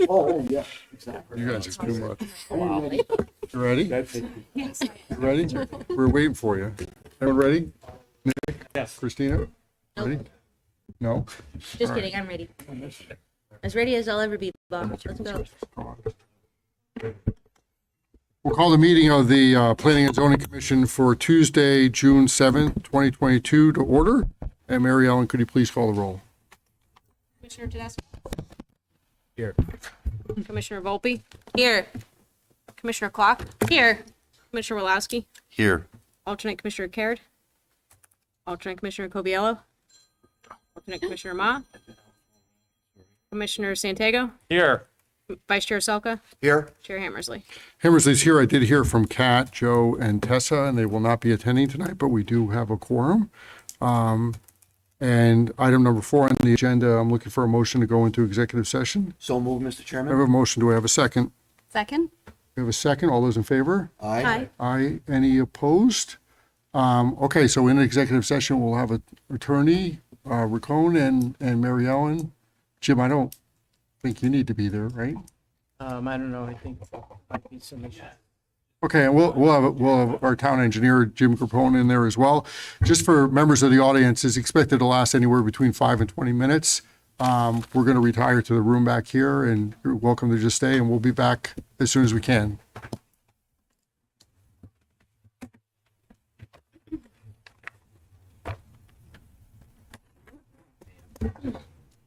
Oh, yeah, exactly. You guys are too much. You ready? Yes. You ready? We're waiting for you. Everyone ready? Yes. Christina? Ready? No? Just kidding, I'm ready. As ready as I'll ever be, Bob. Let's go. We'll call the meeting of the Planning and Zoning Commission for Tuesday, June 7th, 2022 to order. And Mary Ellen, could you please call the roll? Commissioner Tedeschi? Here. Commissioner Volpe? Here. Commissioner Clock? Here. Commissioner Walowski? Here. Alternate Commissioner Caird? Alternate Commissioner Coviello? Alternate Commissioner Ma? Commissioner Santiago? Here. Vice Chair Selka? Here. Chair Hammersley? Hammersley's here. I did hear from Kat, Joe, and Tessa, and they will not be attending tonight, but we do have a quorum. And item number 4 on the agenda, I'm looking for a motion to go into executive session. So moved, Mr. I have Chairman. a motion. Do I have a second? Second? We have a second. All those in favor? Aye. Aye. Any opposed? Okay, so in executive session, we'll have an attorney, Racone and Mary Ellen. Jim, I don't think you need to be there, right? I don't know, I think might be some issue. Okay, and we'll have our town engineer, Jim Capone, in there as well. Just for members of the audience, it's expected to last anywhere between 5 and 20 minutes. We're going to retire to the room back here, and you're welcome to just stay, and we'll be back as soon as we can.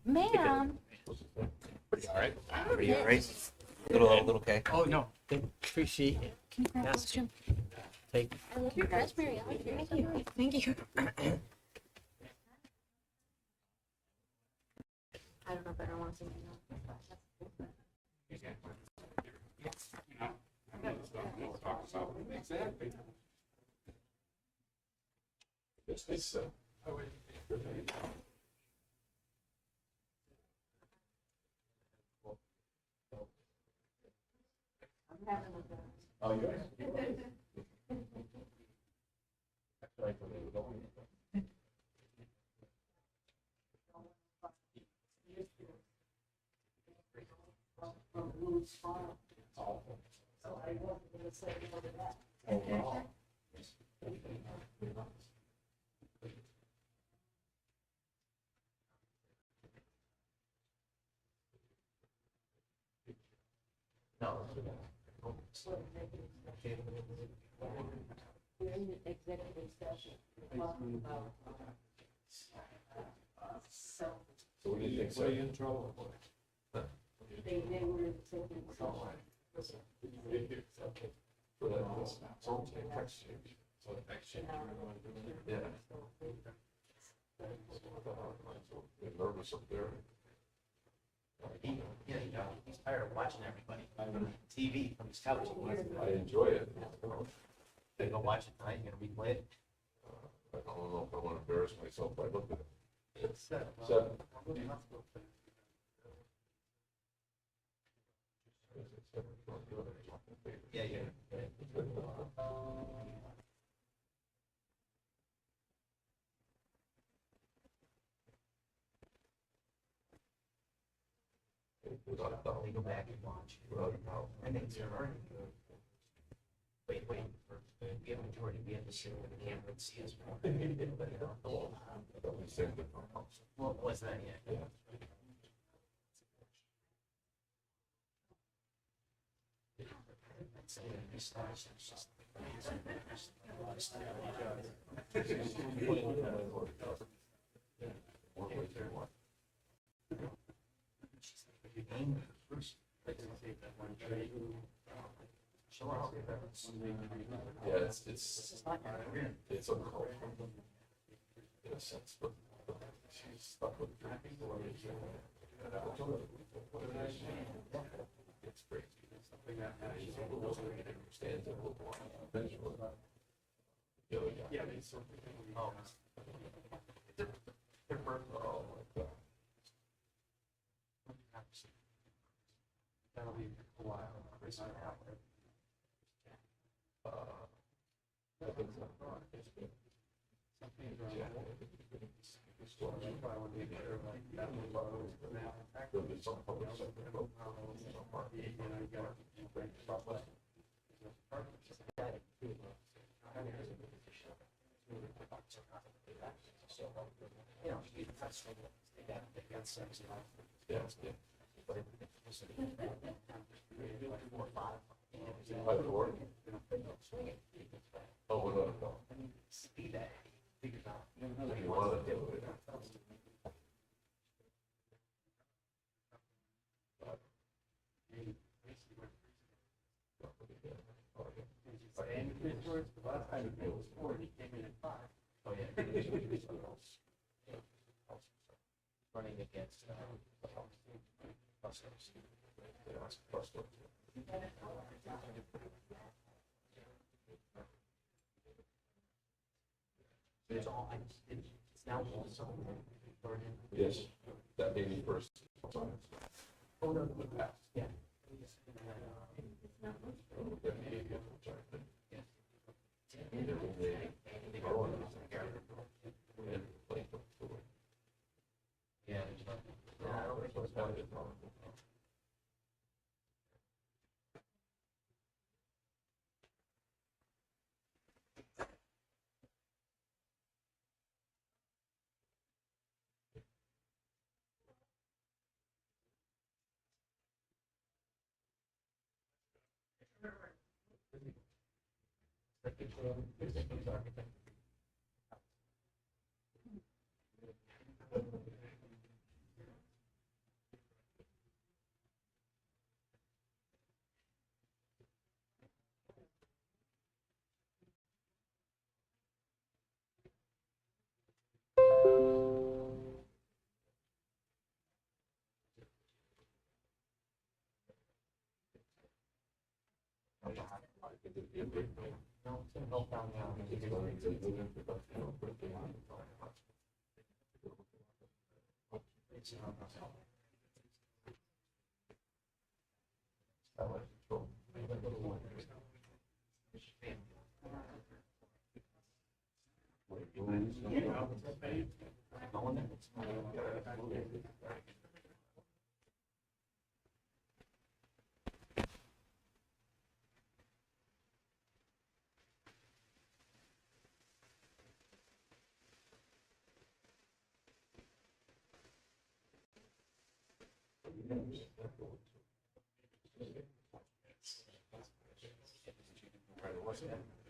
Ma'am. All right. Are you all right? Little okay. Oh, no, appreciate it. Can you grab Yes. those, Jim? Take, I love your dress, Mary Ellen. Thank you. Thank you. I don't know if I don't want to say no. He's tired of watching everybody on TV from his couch. I enjoy it. Gonna go watch it tonight, you're gonna replay it. I don't know if I want to embarrass myself by looking at it. It's, 7. yeah, yeah. Without a doubt. They go back and watch. Without a doubt. I think they're already. Wait, we have a majority, we have to sit with the camera and see us. What was that yet? Yeah, it's uncalled for. In a sense, but she's stuck with 3 people. It's crazy. She understands it a little more eventually. The other guy. Yeah, Oh. oh my God. That'll be a while. I think so. It's been- yeah, Yes, yeah. Oh, what about? You wanna do it. Running against, it's all, it's now also. Yes, that 81st. Oh, no, yeah. Yeah.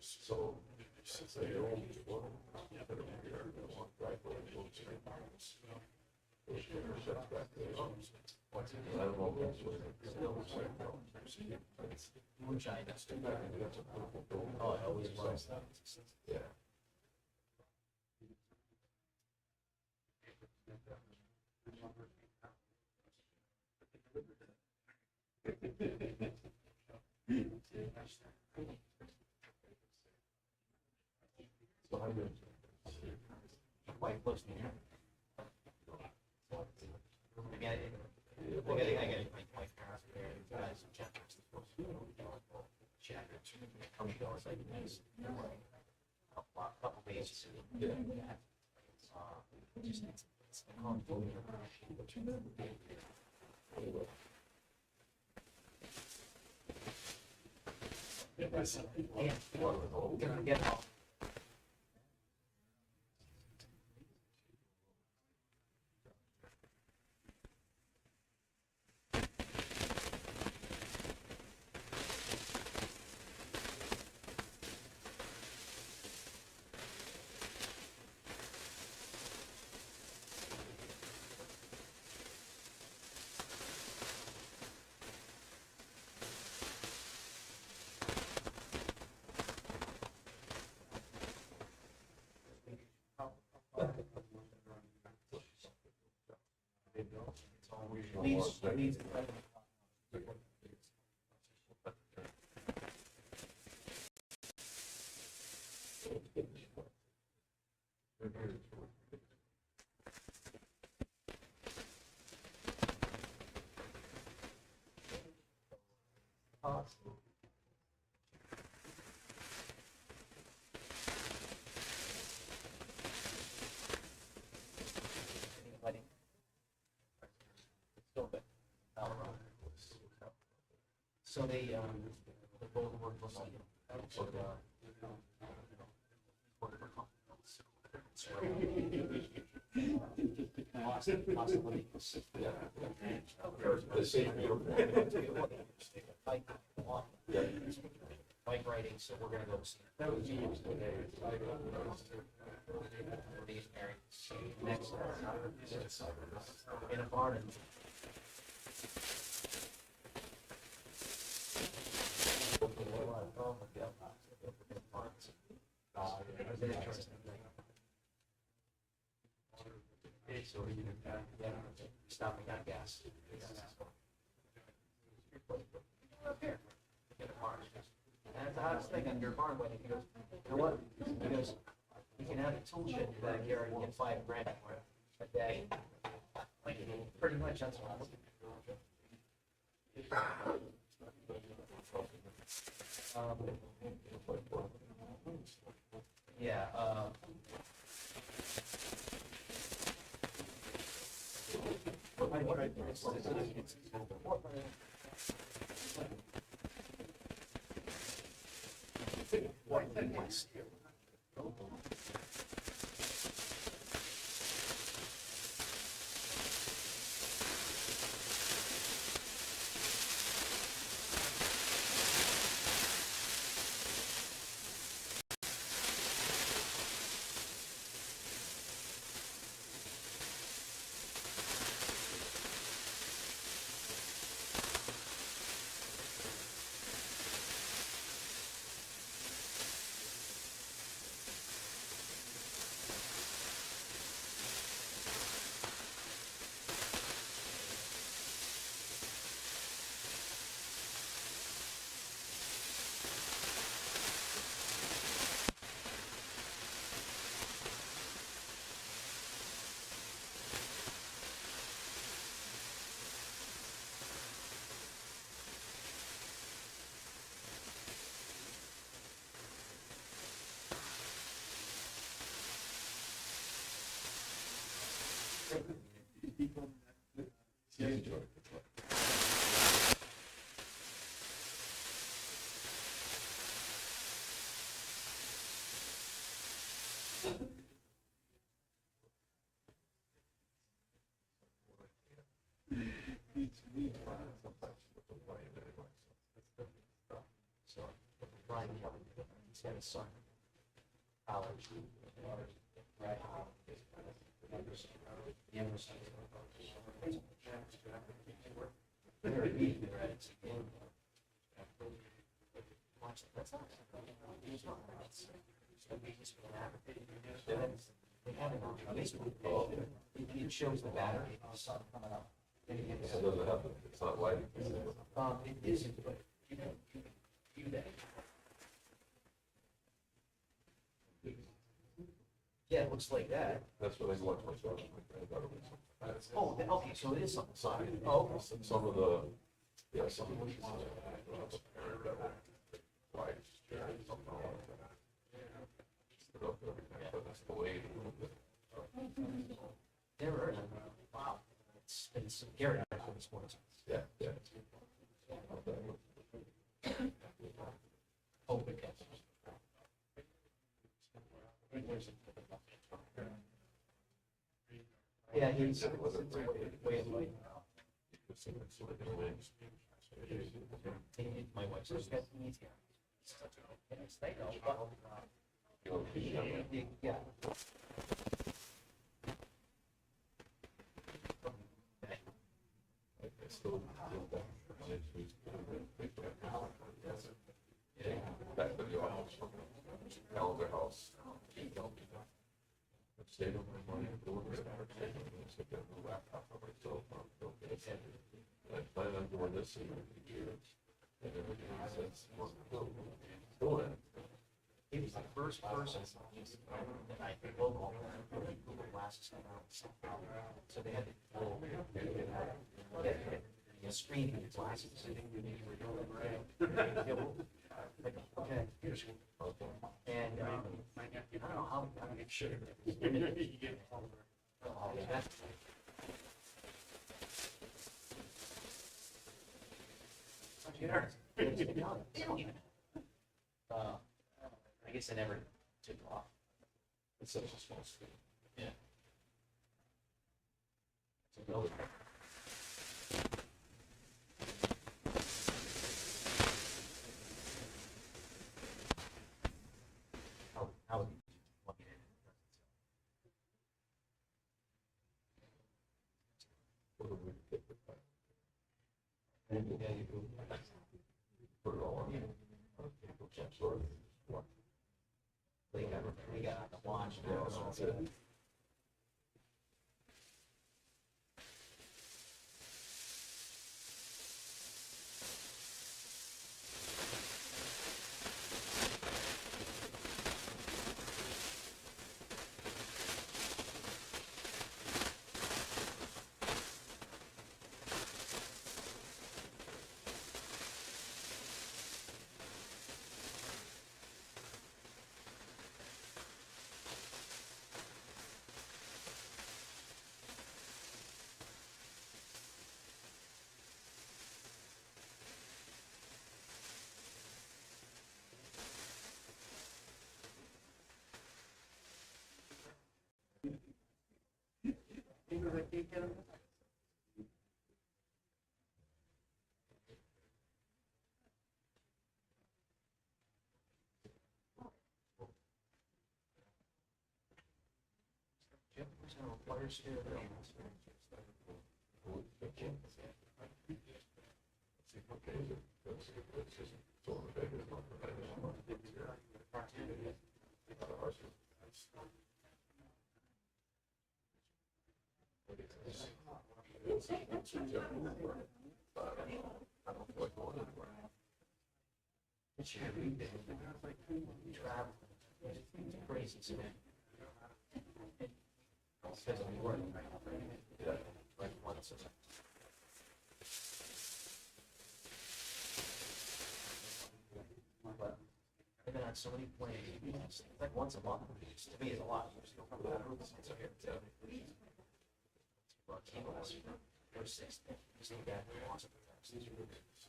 So, since they don't work, better be here, I want driveway, go to your house. Shut back there. I don't know if that's what it's. Moonshine, that's too bad. That's a purple building. Oh, it always was. Yeah. So I did. Quite close to here. I get it, my parents are there, guys, some chapters. Chapters, come and go, it's like, nice. Couple pages. Yeah. Just, it's yeah, gonna get off. Please. So they both work for some, possibility. The same uniform. Bike riding, so we're gonna go see. These parents next in a barn. Stopping on gas. Up here. Get a barn. And that's the hottest thing on your barn wedding. He goes, you know what? He goes, you can have a tool shed in your backyard and get $5 grand for it a day. Like, pretty much that's what I'm looking yeah, so Brian Kelly, he's got a son. Alex. Right. The younger son. Very neat, right? Watch it. That's not. It's not. They have it on Facebook. It shows the battery of the sun coming up. And it gets. It doesn't happen, it's not lighting. It isn't, but you can view that. Yeah, it looks like that. That's what I watched myself. Oh, okay, so it is something. Side. Oh, okay. Some of the, yeah, some of the. Light. But it's delayed a little bit. Never heard of it. Wow. It's been scary for this one. Yeah, yeah. Oh, good catch. Yeah, he's way away. My wife says, "Got to meet here." Yes, they know. Yeah. Back to the office, calendar house. Stayed on my money, doing this, sit down with a laptop on my cell phone, I plan on doing this in the future. And everything says, doing it. He was the first person that I think local Google Glasses came out. So they had a screen in your glasses. Okay. And I don't know how to get sure. They don't even. I guess I never took off. It's such a small screen. Yeah. It's another. How would you look at it? What do we get with that? Put it all on. Some sort of. What? They got the watch Yeah, now. that's it. Yep, there's no wires here. Okay, that's just sort of big. It's your weekday. Travel. It's crazy, so. Because of work. Yeah. Like once a month. But I've been on so many planes, it's like once a month, which to me is a lot. So here, so. Well, cables, or 6 days, just need that once a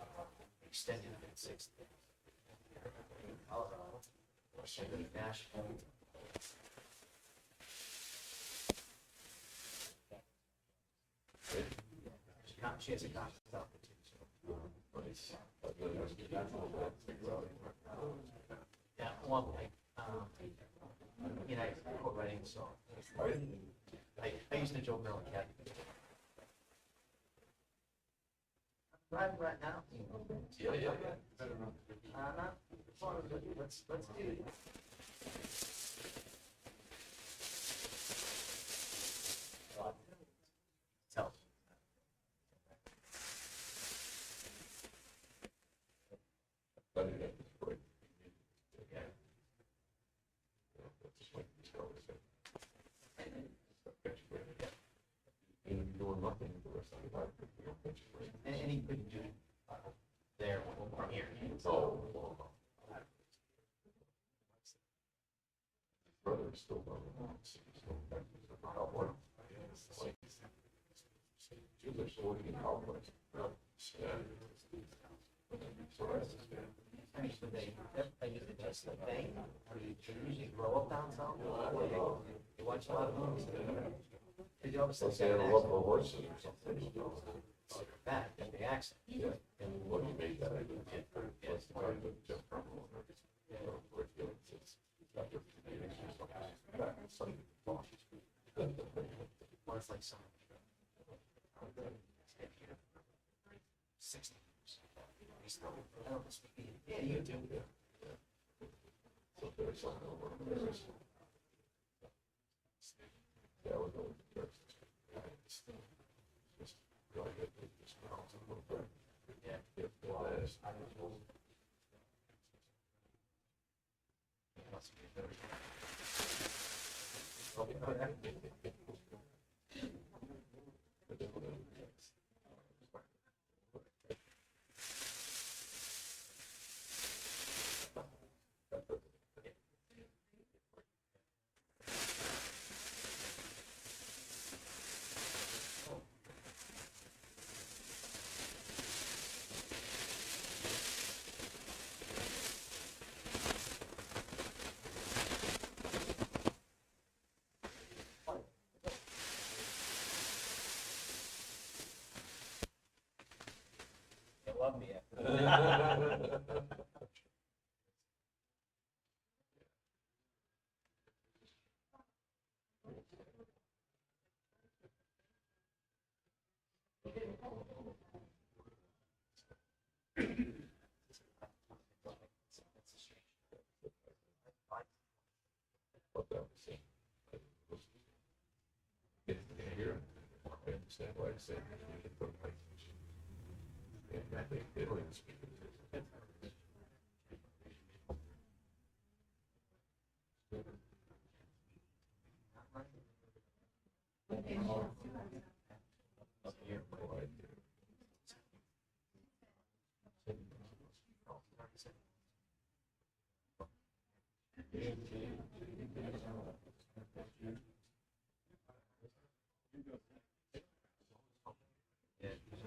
month. Extended it at 6 days. Colorado, Nashville. She has a copy of it too, so. Yeah, well, I quote writing, so. I used to joke around with Kathy. Driving right now? Yeah. Not, as long as let's do it. Tell. And he couldn't do it there from here. Brother is still complex. I mean, but they usually just like they usually grow up down south. They watch a lot of movies. Because you obviously Let's say I love the horses or something. that, and the accent. Yeah, and what you made that idea. What's the kind of jump from? Or it's like some 60 years. I don't speak. Yeah, you do. So there's something over there. Yeah, we're going to church. Just go ahead and just bounce a little bit. Yeah. If it is. love me after that. What that was saying. Get here, I understand why I say we can put like. And I think they don't even speak it.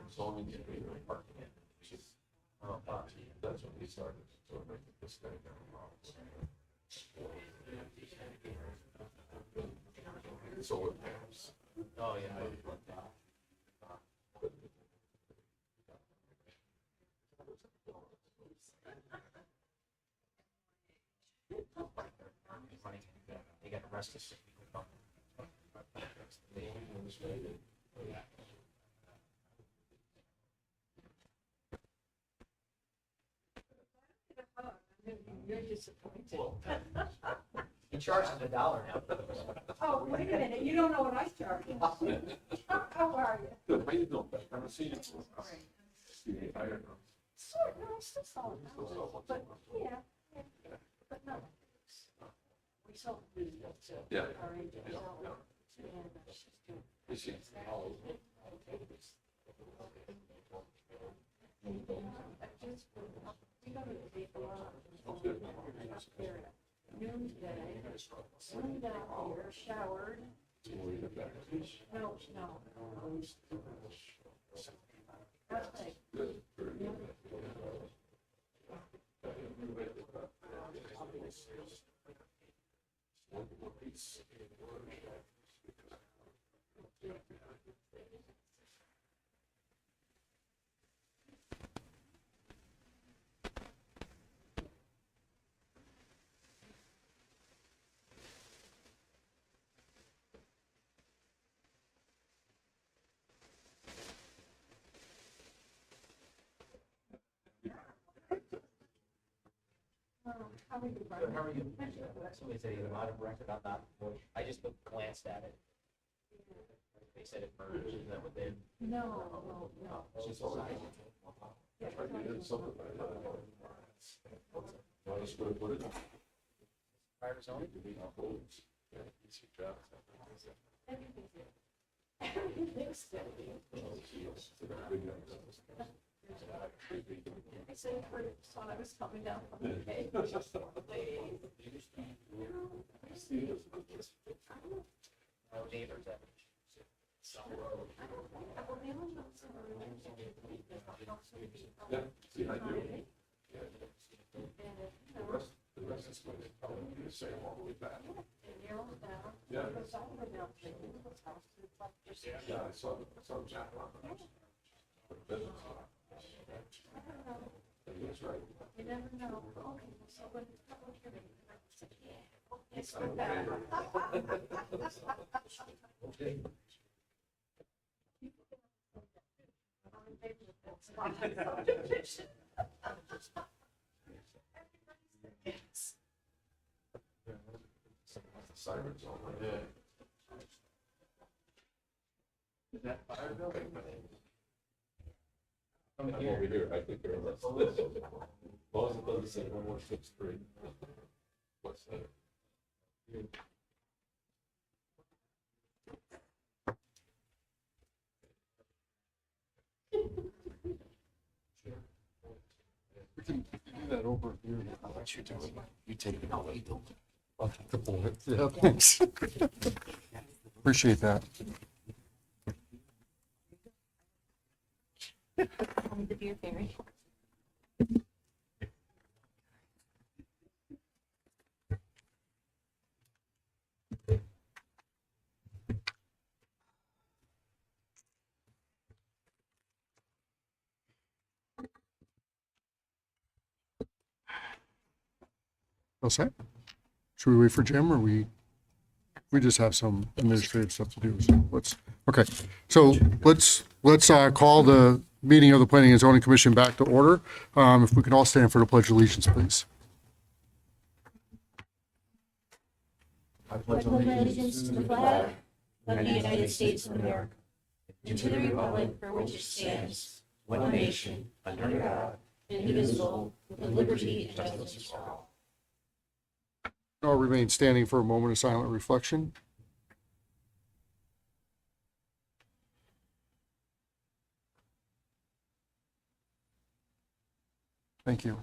As long as you pay your parking. That's when we started. So I think this guy got solar panels. Oh, yeah. They got arrested. You're disappointed. He charges $1 now. Oh, wait a minute, you don't know what I charge. How are you? Good, how you doing? Haven't seen you. I don't know. Sure, no, it's still solid, but, yeah, but no. We sold the Yeah. our agent, Yeah, so, yeah. and she's doing. Is she? We go to the big lot. Oh, good. Noon today, swim down here, showered. So we get back. No, no. That's like, Good, very good. how are you, Good, Brian? how are you? Somebody said he's out of record, I'm not. I just glanced at it. They said it merged, is that what they? No, no. She's already. Yeah, I did something like that. I was gonna put it. Prior zoning? Yeah, easy job. Everything's steady. I said, first when I was coming down from the cave, just please. No neighbors, that. Yeah, see, I do. Yeah. The rest is going to probably be the same all the way back. Yeah. Yeah, I saw Jack on that. That's right. You never know. Okay, so when it's public hearing, it's I don't pay Sirens on my head. Is that fire bill? I'm over here, I think they're less. As long as it doesn't say 1163. What's that? We can do that over here. I'll let you do it. You take it away, don't. I'll take the bullet. Yeah, thanks. Appreciate that. The beer fairy. All set? Should we wait for Jim or we just have some administrative stuff to do? So let's call the meeting of the Planning and Zoning Commission back to order. If we could all stand for the Pledge of Allegiance, please. I pledge allegiance to the flag of the United States of America and to the republic for which it stands, one nation, under God, indivisible, with liberty and justice for all. I'll remain standing for a moment of silent reflection. Thank you.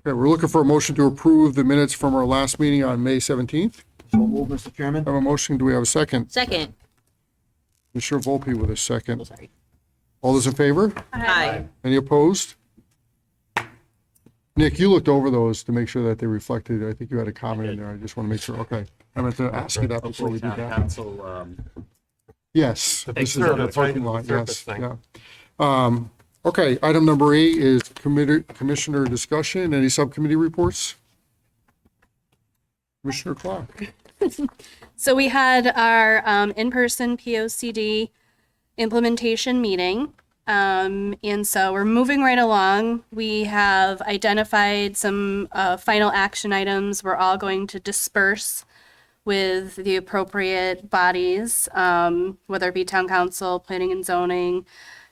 Okay, we're looking for a motion to approve the minutes from our last meeting on May 17th. So move, Mr. Chairman. Have a motion. Do we have a second? Second. Commissioner Volpe with a second. Oh, sorry. All those in favor? Aye. Any opposed? Nick, you looked over those to make sure that they reflected. I think you had a comment in there. I just want to make sure. Okay. I meant to ask you that before we did Town that. Council, Yes. This is service, the parking right? lot. Service Yes. thing. Yeah. Okay. Item number 8 is commissioner discussion. Any subcommittee reports? Commissioner Clark. So we had our in-person POCD implementation meeting. And so we're moving right along. We have identified some final action items. We're all going to disperse with the appropriate bodies, whether it be town council, planning and zoning,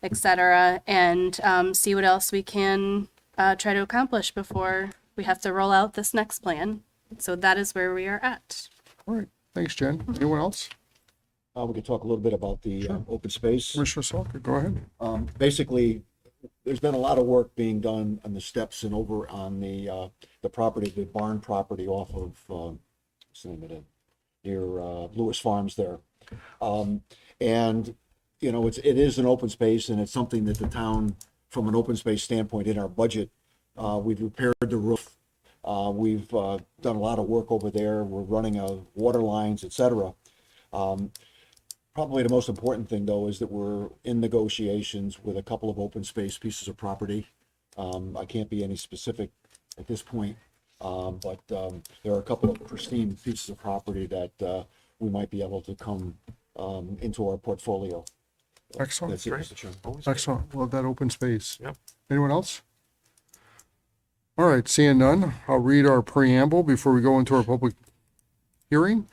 et cetera, and see what else we can try to accomplish before we have to roll out this next plan. So that is where we are at. All right. Thanks, Jen. Anyone else? We could talk a little bit about the open space. Commissioner Salker, go ahead. Basically, there's been a lot of work being done on the steps and over on the property, the barn property off of what's the name of it? Near Lewis Farms there. And you know, it is an open space, and it's something that the town, from an open space standpoint, in our budget, we've repaired the roof. We've done a lot of work over there. We're running water lines, et cetera. Probably the most important thing, though, is that we're in negotiations with a couple of open space pieces of property. I can't be any specific at this point, but there are a couple of pristine pieces of property that we might be able to come into our portfolio. Excellent. That's it, Mr. Chairman. Excellent. Love that open space. Yep. Anyone else? All right, seeing none, I'll read our preamble before we go into our public hearing.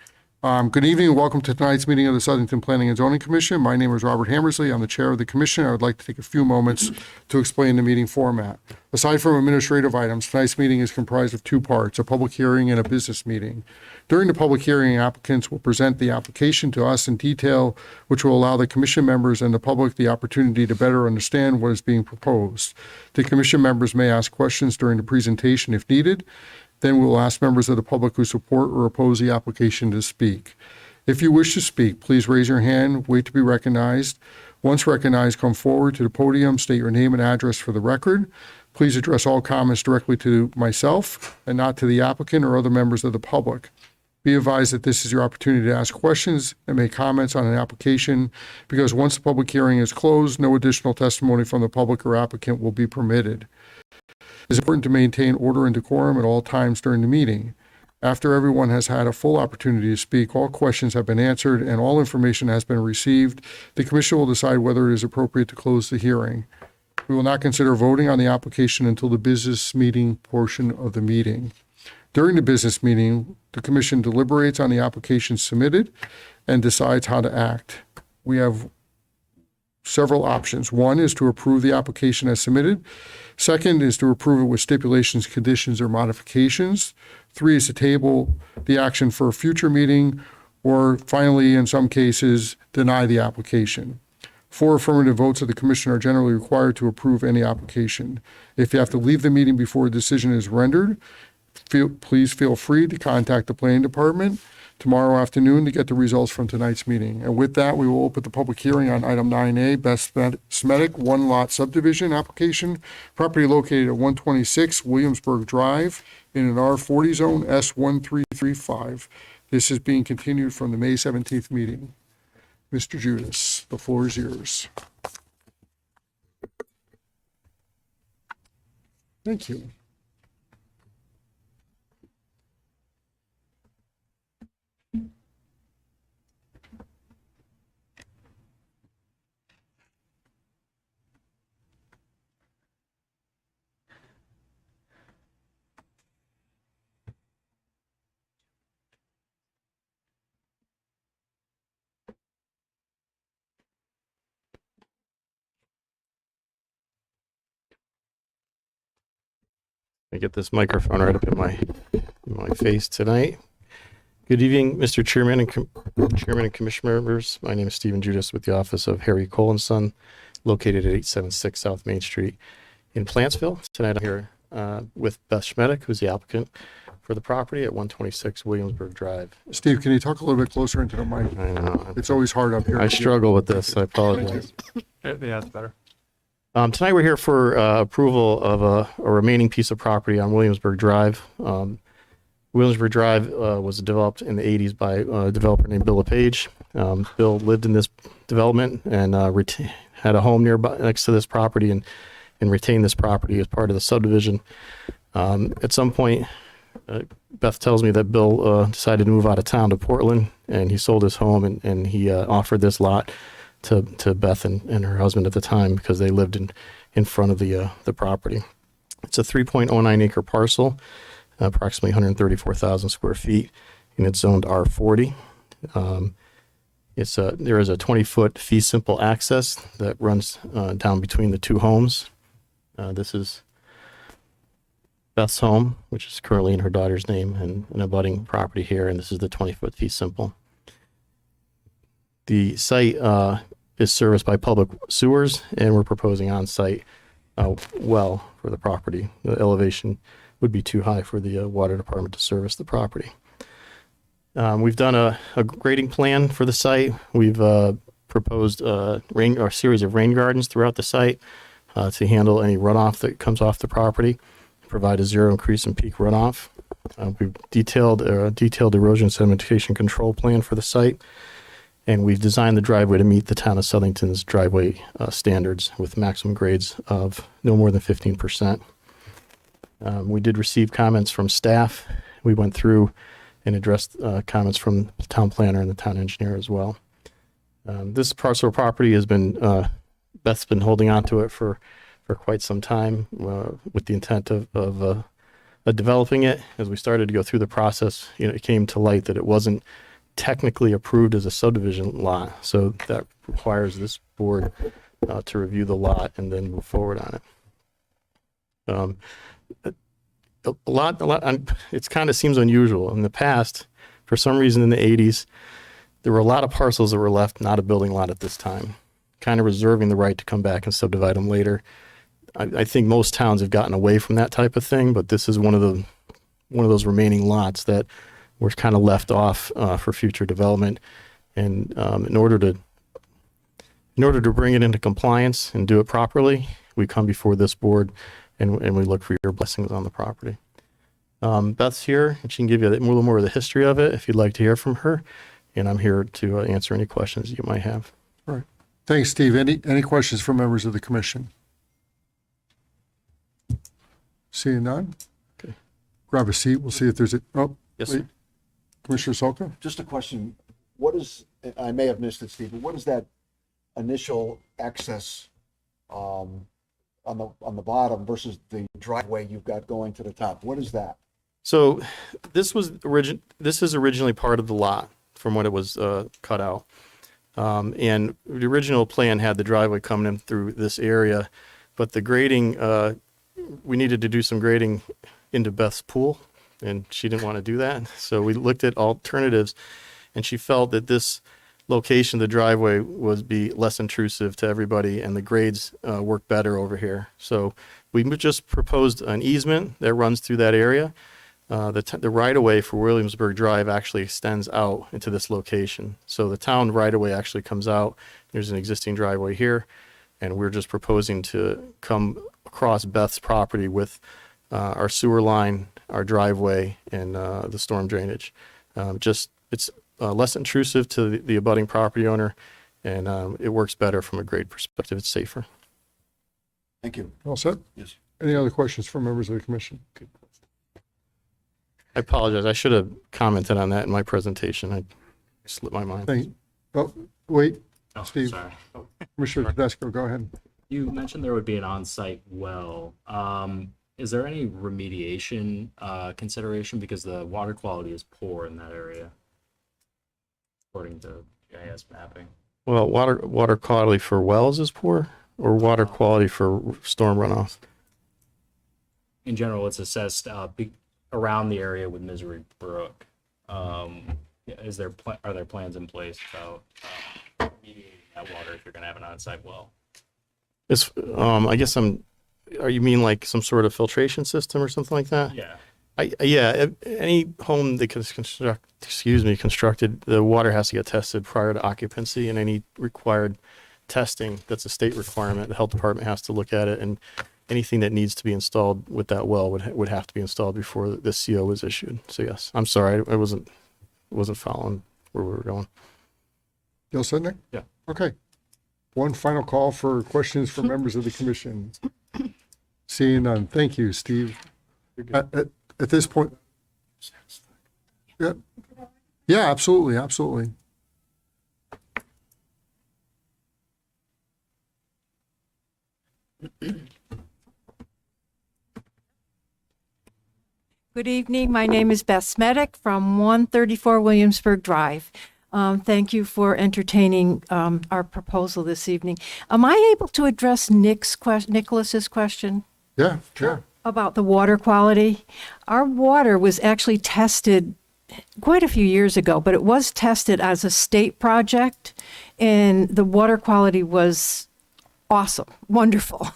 Good evening and welcome to tonight's meeting of the Southington Planning and Zoning Commission. My name is Robert Hammersley. I'm the chair of the commission. I would like to take a few moments to explain the meeting format. Aside from administrative items, tonight's meeting is comprised of 2 parts, a public hearing and a business meeting. During the public hearing, applicants will present the application to us in detail, which will allow the commission members and the public the opportunity to better understand what is being proposed. The commission members may ask questions during the presentation if needed. Then we will ask members of the public who support or oppose the application to speak. If you wish to speak, please raise your hand, wait to be recognized. Once recognized, come forward to the podium, state your name and address for the record. Please address all comments directly to myself and not to the applicant or other members of the public. Be advised that this is your opportunity to ask questions and make comments on an application, because once the public hearing is closed, no additional testimony from the public or applicant will be permitted. It is important to maintain order and decorum at all times during the meeting. After everyone has had a full opportunity to speak, all questions have been answered, and all information has been received, the commission will decide whether it is appropriate to close the hearing. We will not consider voting on the application until the business meeting portion of the meeting. During the business meeting, the commission deliberates on the application submitted and decides how to act. We have several options. 1 is to approve the application as submitted. 2nd is to approve it with stipulations, conditions, or modifications. 3 is to table the action for a future meeting, or finally, in some cases, deny the application. 4 affirmative votes of the commission are generally required to approve any application. If you have to leave the meeting before a decision is rendered, please feel free to contact the planning department tomorrow afternoon to get the results from tonight's meeting. And with that, we will open the public hearing on item 9A, Best Smetic one-lot subdivision application, property located at 126 Williamsburg Drive in an R40 zone, S1335. This is being continued from the May 17th meeting. Mr. Judas, the floor is yours. Thank you. I get this microphone right up in my face tonight. Good evening, Mr. Chairman and Commissioner members. My name is Stephen Judas with the office of Harry Cole and Son, located at 876 South Main Street in Plantsville. Tonight I'm here with Beth Schmedick, who's the applicant for the property at 126 Williamsburg Drive. Steve, can you talk a little bit closer into the mic? I know. It's always hard up here. I struggle with this. I apologize. Yeah, that's better. Tonight we're here for approval of a remaining piece of property on Williamsburg Drive. Williamsburg Drive was developed in the 80s by a developer named Bill LePage. Bill lived in this development and had a home nearby next to this property and retained this property as part of the subdivision. At some point, Beth tells me that Bill decided to move out of town to Portland, and he sold his home and he offered this lot to Beth and her husband at the time because they lived in front of the property. It's a 3.09 acre parcel, approximately 134,000 square feet, and it's zoned R40. There is a 20-foot fee simple access that runs down between the two homes. This is Beth's home, which is currently in her daughter's name, and an abutting property here, and this is the 20-foot fee simple. The site is serviced by public sewers, and we're proposing on-site well for the property. The elevation would be too high for the water department to service the property. We've done a grading plan for the site. We've proposed a series of rain gardens throughout the site to handle any runoff that comes off the property, provide a zero increase in peak runoff. We've detailed erosion sedimentation control plan for the site, and we've designed the driveway to meet the town of Southington's driveway standards with maximum grades of no more than 15%. We did receive comments from staff. We went through and addressed comments from the town planner and the town engineer as well. This parcel of property has been, Beth's been holding on to it for quite some time with the intent of developing it. As we started to go through the process, it came to light that it wasn't technically approved as a subdivision lot. So that requires this board to review the lot and then move forward on it. It kind of seems unusual. In the past, for some reason in the 80s, there were a lot of parcels that were left not a building lot at this time, kind of reserving the right to come back and subdivide them later. I think most towns have gotten away from that type of thing, but this is one of those remaining lots that were kind of left off for future development. And in order to bring it into compliance and do it properly, we come before this board and we look for your blessings on the property. Beth's here, and she can give you a little more of the history of it if you'd like to hear from her. And I'm here to answer any questions you might have. All right. Thanks, Steve. Any questions from members of the commission? Seeing none? Okay. Grab a seat. We'll see if there's Yes, wait. sir. Commissioner Solka? Just a question, what is, I may have missed it, Steve, but what is that initial access on the bottom versus the driveway you've got going to the top? What is that? So this is originally part of the lot from when it was cut out. And the original plan had the driveway coming in through this area, but the grading, we needed to do some grading into Beth's pool, and she didn't want to do that. So we looked at alternatives, and she felt that this location of the driveway would be less intrusive to everybody, and the grades work better over here. So we just proposed an easement that runs through that area. The right-of-way for Williamsburg Drive actually extends out into this location. So the town right-of-way actually comes out. There's an existing driveway here, and we're just proposing to come across Beth's property with our sewer line, our driveway, and the storm drainage. It's less intrusive to the abutting property owner, and it works better from a grade perspective. It's safer. Thank you. All set? Yes. Any other questions from members of the commission? I apologize. I should have commented on that in my presentation. I slipped my mind. Oh, wait, Oh, Steve. sorry. Commissioner Tedesco, go ahead. You mentioned there would be an on-site well. Is there any remediation consideration because the water quality is poor in that area, according to GIS mapping? Well, water quality for wells is poor, or water quality for storm runoff? In general, it's assessed around the area with Misery Brook. Are there plans in place about remediating that water if you're going to have an on-site well? It's, I guess you mean like some sort of filtration system or something like that? Yeah. Yeah, any home that is constructed, the water has to get tested prior to occupancy, and any required testing, that's a state requirement. The health department has to look at it, and anything that needs to be installed with that well would have to be installed before the CO was issued. So yes, I'm sorry, I wasn't following where we were going. Bill Sednick? Yeah. Okay. One final call for questions from members of the commission. Seeing none. Thank you, Steve. At this point. Yeah. Yeah, absolutely, absolutely. Good evening. My name is Beth Smedick from 134 Williamsburg Drive. Thank you for entertaining our proposal this evening. Am I able to address Nicholas's question Yeah, sure. about the water quality? Our water was actually tested quite a few years ago, but it was tested as a state project, and the water quality was awesome, wonderful.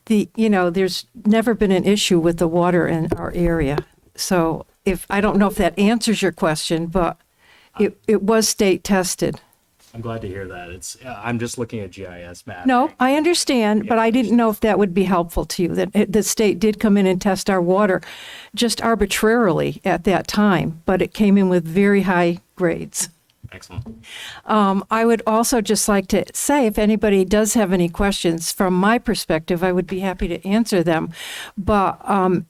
There's never been an issue with the water in our area. So I don't know if that answers your question, but it was state tested. I'm glad to hear that. I'm just looking at GIS mapping. No, I understand, but I didn't know if that would be helpful to you, that the state did come in and test our water just arbitrarily at that time, but it came in with very high grades. Excellent. I would also just like to say, if anybody does have any questions from my perspective, I would be happy to answer them. But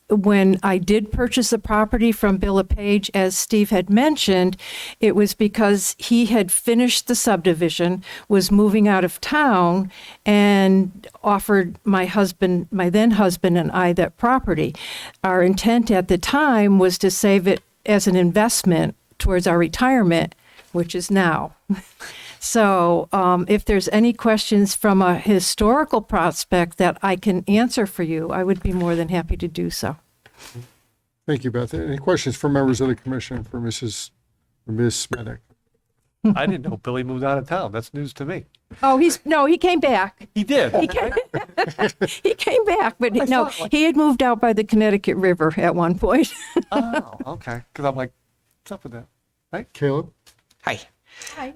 when I did purchase the property from Bill LePage, as Steve had mentioned, it was because he had finished the subdivision, was moving out of town, and offered my then husband and I that property. Our intent at the time was to save it as an investment towards our retirement, which is now. So if there's any questions from a historical prospect that I can answer for you, I would be more than happy to do so. Thank you, Beth. Any questions from members of the commission for Ms. Smedick? I didn't know Billy moved out of town. That's news to me. Oh, he came back. He did. He came back, but he had moved out by the Connecticut River at one point. Oh, okay. Because I'm like, what's up with that? Right? Caleb? Hi. Hi.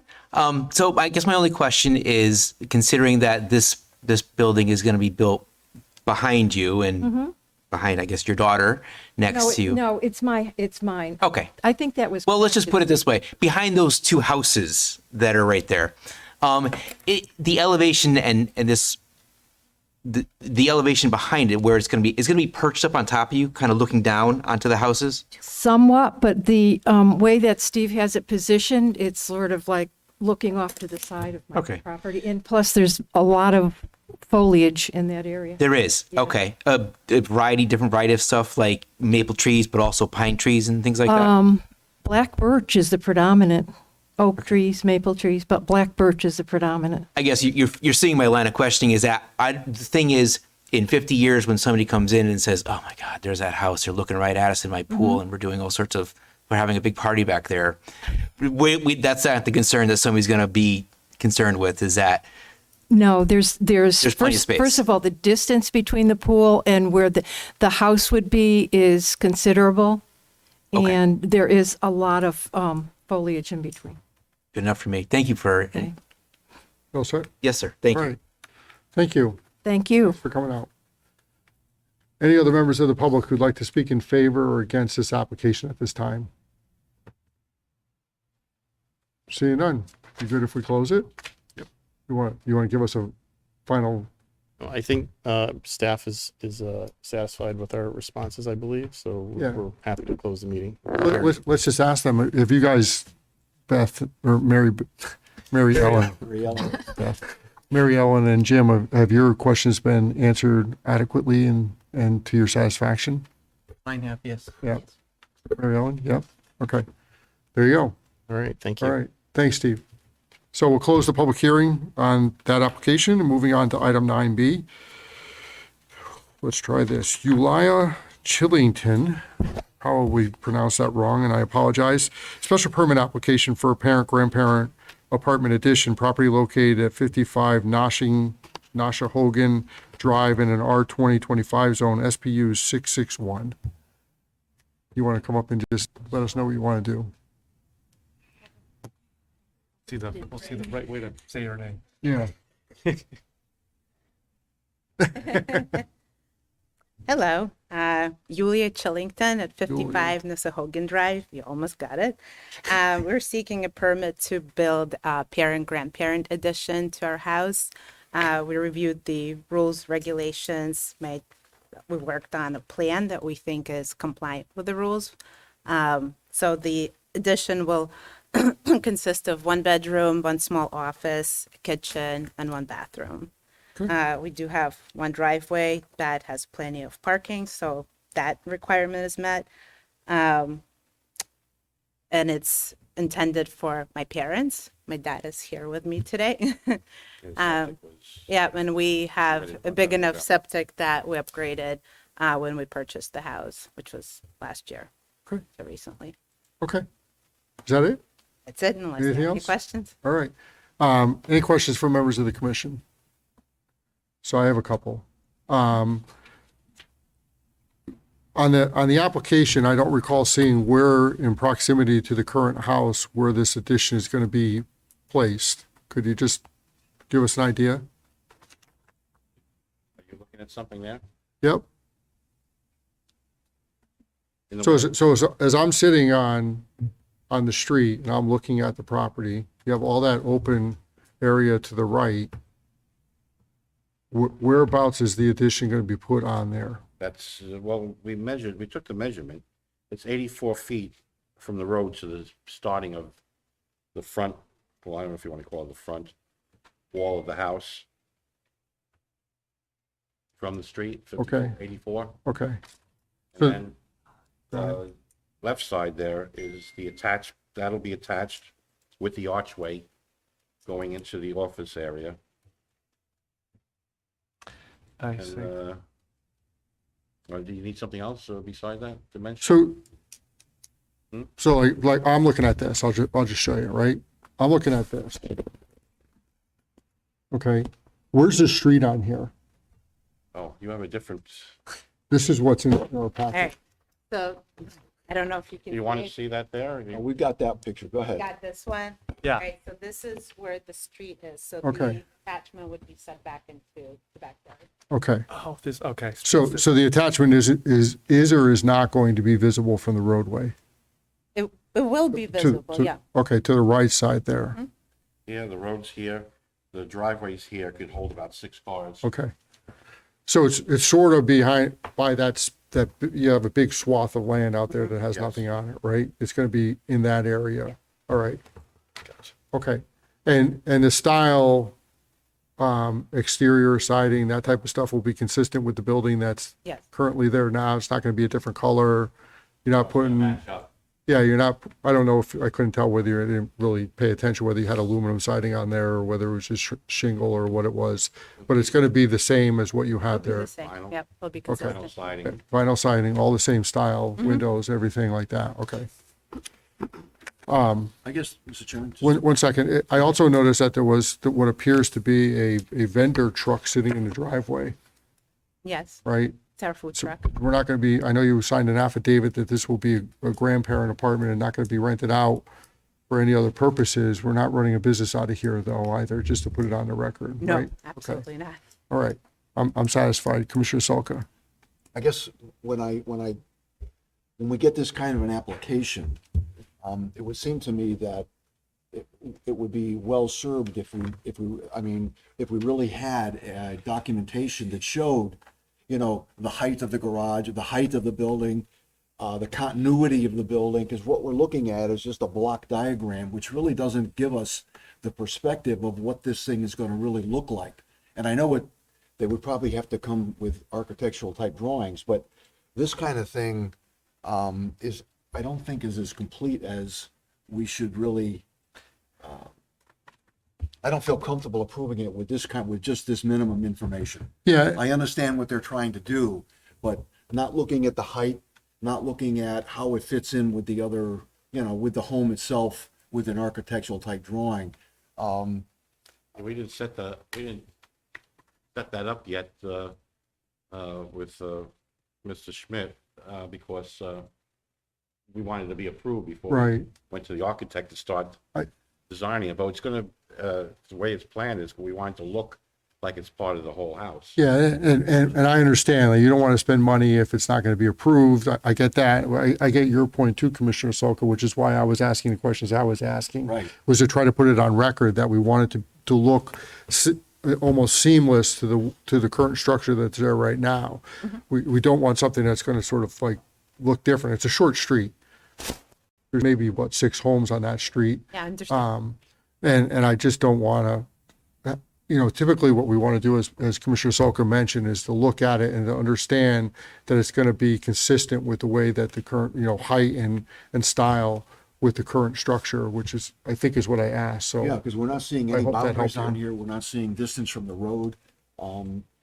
So I guess my only question is, considering that this building is going to be built behind you and behind, I guess, your daughter next to you. No, it's mine. Okay. I think that was. Well, let's just put it this way: behind those two houses that are right there, the elevation and this. The elevation behind it, where it's going to be perched up on top of you, kind of looking down onto the houses. Somewhat, but the way that Steve has it positioned, it's sort of like looking off to the side of my property. And plus, there's a lot of foliage in that area. There is. Yeah. Okay. A different variety of stuff like maple trees, but also pine trees and things like that. Black birch is the predominant. Oak trees, maple trees, but black birch is the predominant. I guess you're seeing my line of questioning is that the thing is, in 50 years, when somebody comes in and says, "Oh my God, there's that house. They're looking right at us in my pool, and we're doing all sorts of, we're having a big party back there." That's not the concern that somebody's going to be concerned with. Is that no? There's plenty of space. First of all, the distance between the pool and where the house would be is considerable, and there is a lot of foliage in between. Good enough for me. Thank you for. Okay. No, sir. Yes, sir. Thank All you. right. Thank you Thank you. for coming out. Any other members of the public who'd like to speak in favor or against this application at this time? Seeing none. You good if we close it? Yep. You want to give us a final I think staff is satisfied with our responses, I believe, so Yeah. we're happy to close the meeting. Let's just ask them if you guys, Beth or Mary Ellen, Mary Ellen and Jim, have your questions been answered adequately and to your satisfaction? Mine have, yes. Yeah. Mary Ellen, yep. Okay. There you go. All right, thank you. All right. Thanks, Steve. So we'll close the public hearing on that application and moving on to item 9B. Let's try this. Eulia Chillington, probably pronounced that wrong, and I apologize. Special permit application for a parent-grandparent apartment addition, property located at 55 Nashahogan Drive in an R2025 zone, SPU 661. You want to come up and just let us know what you want to do? We'll see the right way to say your name. Yeah. Hello, Yulia Chillington at 55 Nassahogan Drive. You almost got it. We're seeking a permit to build a parent-grandparent addition to our house. We reviewed the rules, regulations, we worked on a plan that we think is compliant with the rules. So the addition will consist of 1 bedroom, 1 small office, a kitchen, and 1 bathroom. We do have 1 driveway that has plenty of parking, so that requirement is met. And it's intended for my parents. My dad is here with me today. Yeah, and we have a big enough septic that we upgraded when we purchased the house, which was last year. Okay. So recently. Okay. Is that it? That's it, unless you have Anything any else? questions. All right. Any questions from members of the commission? So I have a couple. On the application, I don't recall seeing where in proximity to the current house where this addition is going to be placed. Could you just give us an idea? Are you looking at something there? Yep. In the So as I'm sitting on the street and I'm looking at the property, you have all that open area to the right. Whereabouts is the addition going to be put on there? That's, well, we took the measurement. It's 84 feet from the road to the starting of the front, well, I don't know if you want to call it the front wall of the house. From the street, 54, Okay. 84. Okay. And then, left side there is the attached, that'll be attached with the archway going into the office area. I see. And, do you need something else beside that dimension? So, Hmm? so like I'm looking at this. I'll just show you, right? I'm looking at this. Okay. Where's the street on here? Oh, you have a different, This is what's in our All packet. right. So I don't know if you can. you want to see. see that there? or you- We've got that picture. Go ahead. Got this one? Yeah. All right, so this is where the street is. So Okay. the attachment would be set back into the backyard. Okay. Oh, okay. So the attachment is or is not going to be visible from the roadway? It will be To- visible, to- yeah. Okay, to the right side there. Here, the road's here, the driveway's here, could hold about 6 cars. Okay. So it's sort of behind by that you have a big swath of land out there that has Yes. nothing on it, right? It's going to be in that area. All right. Okay. And the style, exterior siding, that type of stuff will be consistent with the building that's Yes. currently there now. It's not going to be a different color. You're not putting, Match up. yeah, you're not, I don't know if, I couldn't tell whether you didn't really pay attention, whether you had aluminum siding on there or whether it was just shingle or what it was. But it's going to be the same as what you had It'll be there. the same. Vinyl. Yep, it'll be Vinyl consistent. siding. Vinyl siding, all the same style, windows, everything like that. Okay. I guess, Mr. Chairman. just- One second. I also noticed that there was what appears to be a vendor truck sitting in the driveway, Yes, right? it's our food So truck. we're not going to be, I know you signed an affidavit that this will be a grandparent apartment and not going to be rented out for any other purposes. We're not running a business out of here though either, just to put it on the record, No, right? absolutely not. All right. I'm satisfied. Commissioner Salka. I guess when we get this kind of an application, it would seem to me that it would be well served if we really had documentation that showed, the height of the garage, the height of the building, the continuity of the building, because what we're looking at is just a block diagram, which really doesn't give us the perspective of what this thing is going to really look like. And I know they would probably have to come with architectural type drawings, but this kind of thing I don't think is as complete as we should really. I don't feel comfortable approving it with just this minimum information. Yeah, I understand what they're trying to do, but not looking at the height, not looking at how it fits in with the other, with the home itself, with an architectural type drawing. We didn't set that up yet with Mr. Schmidt because we wanted to be approved before Right. we went to the architect to start designing it. But it's going to, the way it's planned is we want it to look like it's part of the whole house. yeah, and I understand, like, you don't want to spend money if it's not going to be approved. I get that. I get your point too, Commissioner Solka, which is why I was asking the questions I was asking. Right. Was to try to put it on record that we wanted to look almost seamless to the current structure that's there right now. We don't want something that's going to sort of like look different. It's a short street. There's maybe, 6 homes on that street. Yeah, I understand. And I just don't want to, typically what we want to do is, as Commissioner Solka mentioned, is to look at it and to understand that it's going to be consistent with the way that the current, height and style with the current structure, which is, I think is what I asked. So Yeah, because we're not seeing I any hope that boundaries helps on you. here, we're not seeing distance from the road.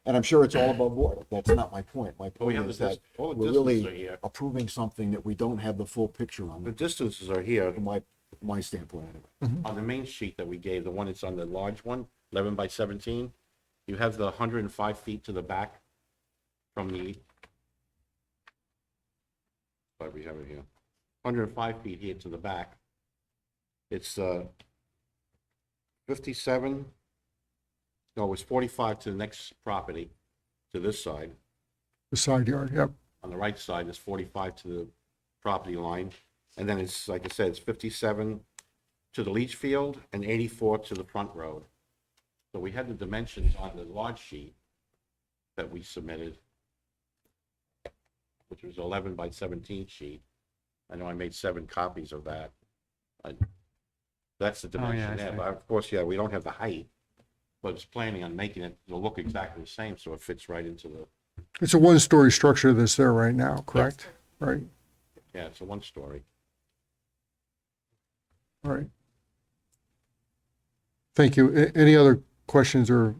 And I'm sure it's all above board. That's not my point. My we point have is the that all the we're distances are really here. approving something that we don't have the full picture The on, distances are here from my standpoint anyway. on the main sheet that we gave, the one that's on the large one, 11 by 17. You have the 105 feet to the back from the, sorry, we have it here. 105 feet here to the back. It's 57, no, it's 45 to the next property, to this side. the side yard, yep. On the right side is 45 to the property line. And then it's, like I said, it's 57 to the leach field and 84 to the front road. So we had the dimensions on the large sheet that we submitted, which was 11 by 17 sheet. I know I made 7 copies of that. That's the dimension there, but of course, yeah, we don't have the height, but it's planning on making it to look exactly the same, so it fits right into the, It's a one-story structure that's there right now, correct? Right, yeah, it's a 1-story. right. Thank you. Any other questions or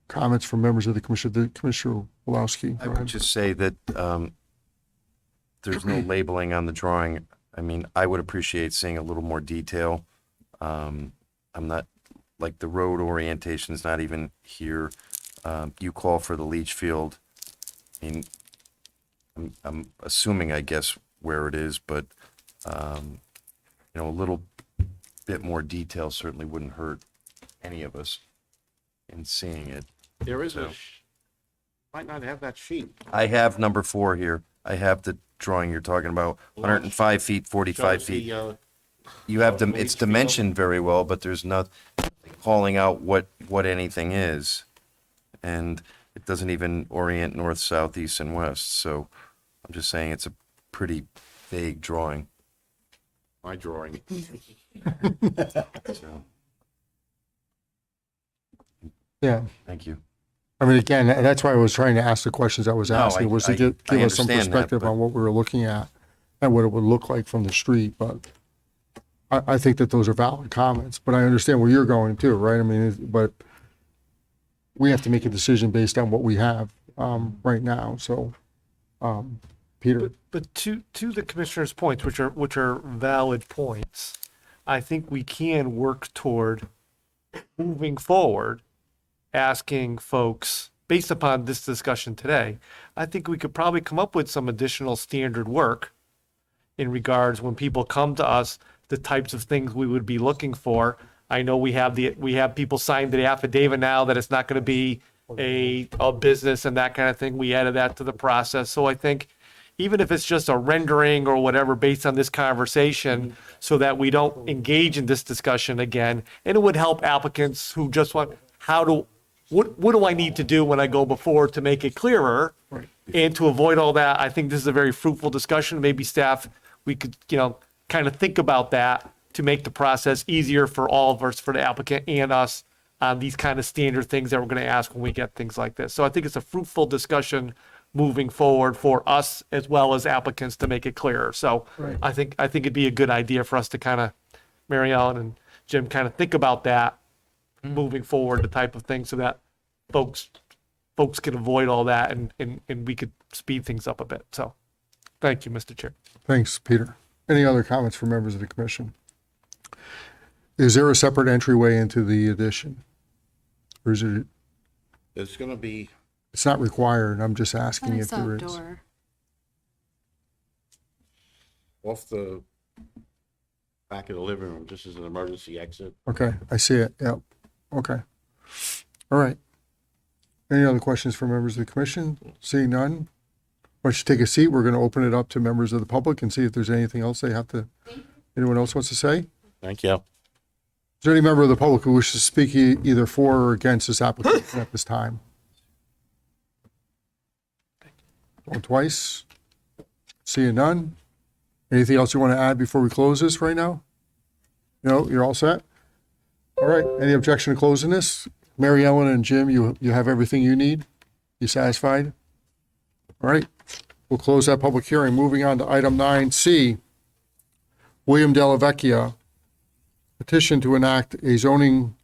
comments from members of the commission? Commissioner Wolowski, I go would ahead. just say that there's no labeling on the drawing. I mean, I would appreciate seeing a little more detail. I'm not, like, the road orientation is not even here. You call for the leach field. I mean, I'm assuming, I guess, where it is, but, a little bit more detail certainly wouldn't hurt any of us in seeing it. There is So- might not have that sheet. I have number 4 here. I have the drawing you're talking about, 105 feet, 45 Shows feet. The, You have the it's leach field. dimensioned very well, but there's not calling out what anything is. And it doesn't even orient north, south, east, and west. So I'm just saying it's a pretty vague drawing. My drawing. So, Yeah. thank you. I mean, again, that's why I was trying to ask the questions I was No, asking, was to give I us some understand that, perspective but- on what we were looking at and what it would look like from the street, but I think that those are valid comments, but I understand where you're going too, right? I mean, but we have to make a decision based on what we have right now, so, Peter, But to the commissioner's points, which are valid points, I think we can work toward moving forward, asking folks, based upon this discussion today, I think we could probably come up with some additional standard work in regards when people come to us, the types of things we would be looking for. I know we have people signed the affidavit now that it's not going to be a business and that kind of thing. We added that to the process. So I think even if it's just a rendering or whatever based on this conversation, so that we don't engage in this discussion again. And it would help applicants who just want, what do I need to do when I go before to make it clearer? And to avoid all that, I think this is a very fruitful discussion. Maybe staff, we could, kind of think about that to make the process easier for all of us, for the applicant and us, on these kind of standard things that we're going to ask when we get things like this. So I think it's a fruitful discussion moving forward for us as well as applicants to make it clearer. So I think it'd be a good idea for us to kind of, Mary Ellen and Jim, kind of think about that moving forward, the type of thing, so that folks can avoid all that and we could speed things up a bit. So thank you, Mr. Chair. Thanks, Peter. Any other comments from members of the commission? Is there a separate entryway into the addition? Or is it, It's gonna be, it's not required, I'm just asking if there is. Outdoor. off the back of the living room, just as an emergency exit. Okay, I see it, yep, okay. All right. Any other questions for members of the commission? Seeing none? Why don't you take a seat? We're gonna open it up to members of the public and see if there's anything else they have to, anyone else wants to say? Thank you. Is there any member of the public who wishes to speak either for or against this application at this time? Going twice? Seeing none? Anything else you want to add before we close this right now? No, you're all set? All right, any objection to closing this? Mary Ellen and Jim, you have everything you need? You satisfied? All right, we'll close that public hearing. Moving on to item 9C. William Dellavecchia, petition to enact a zoning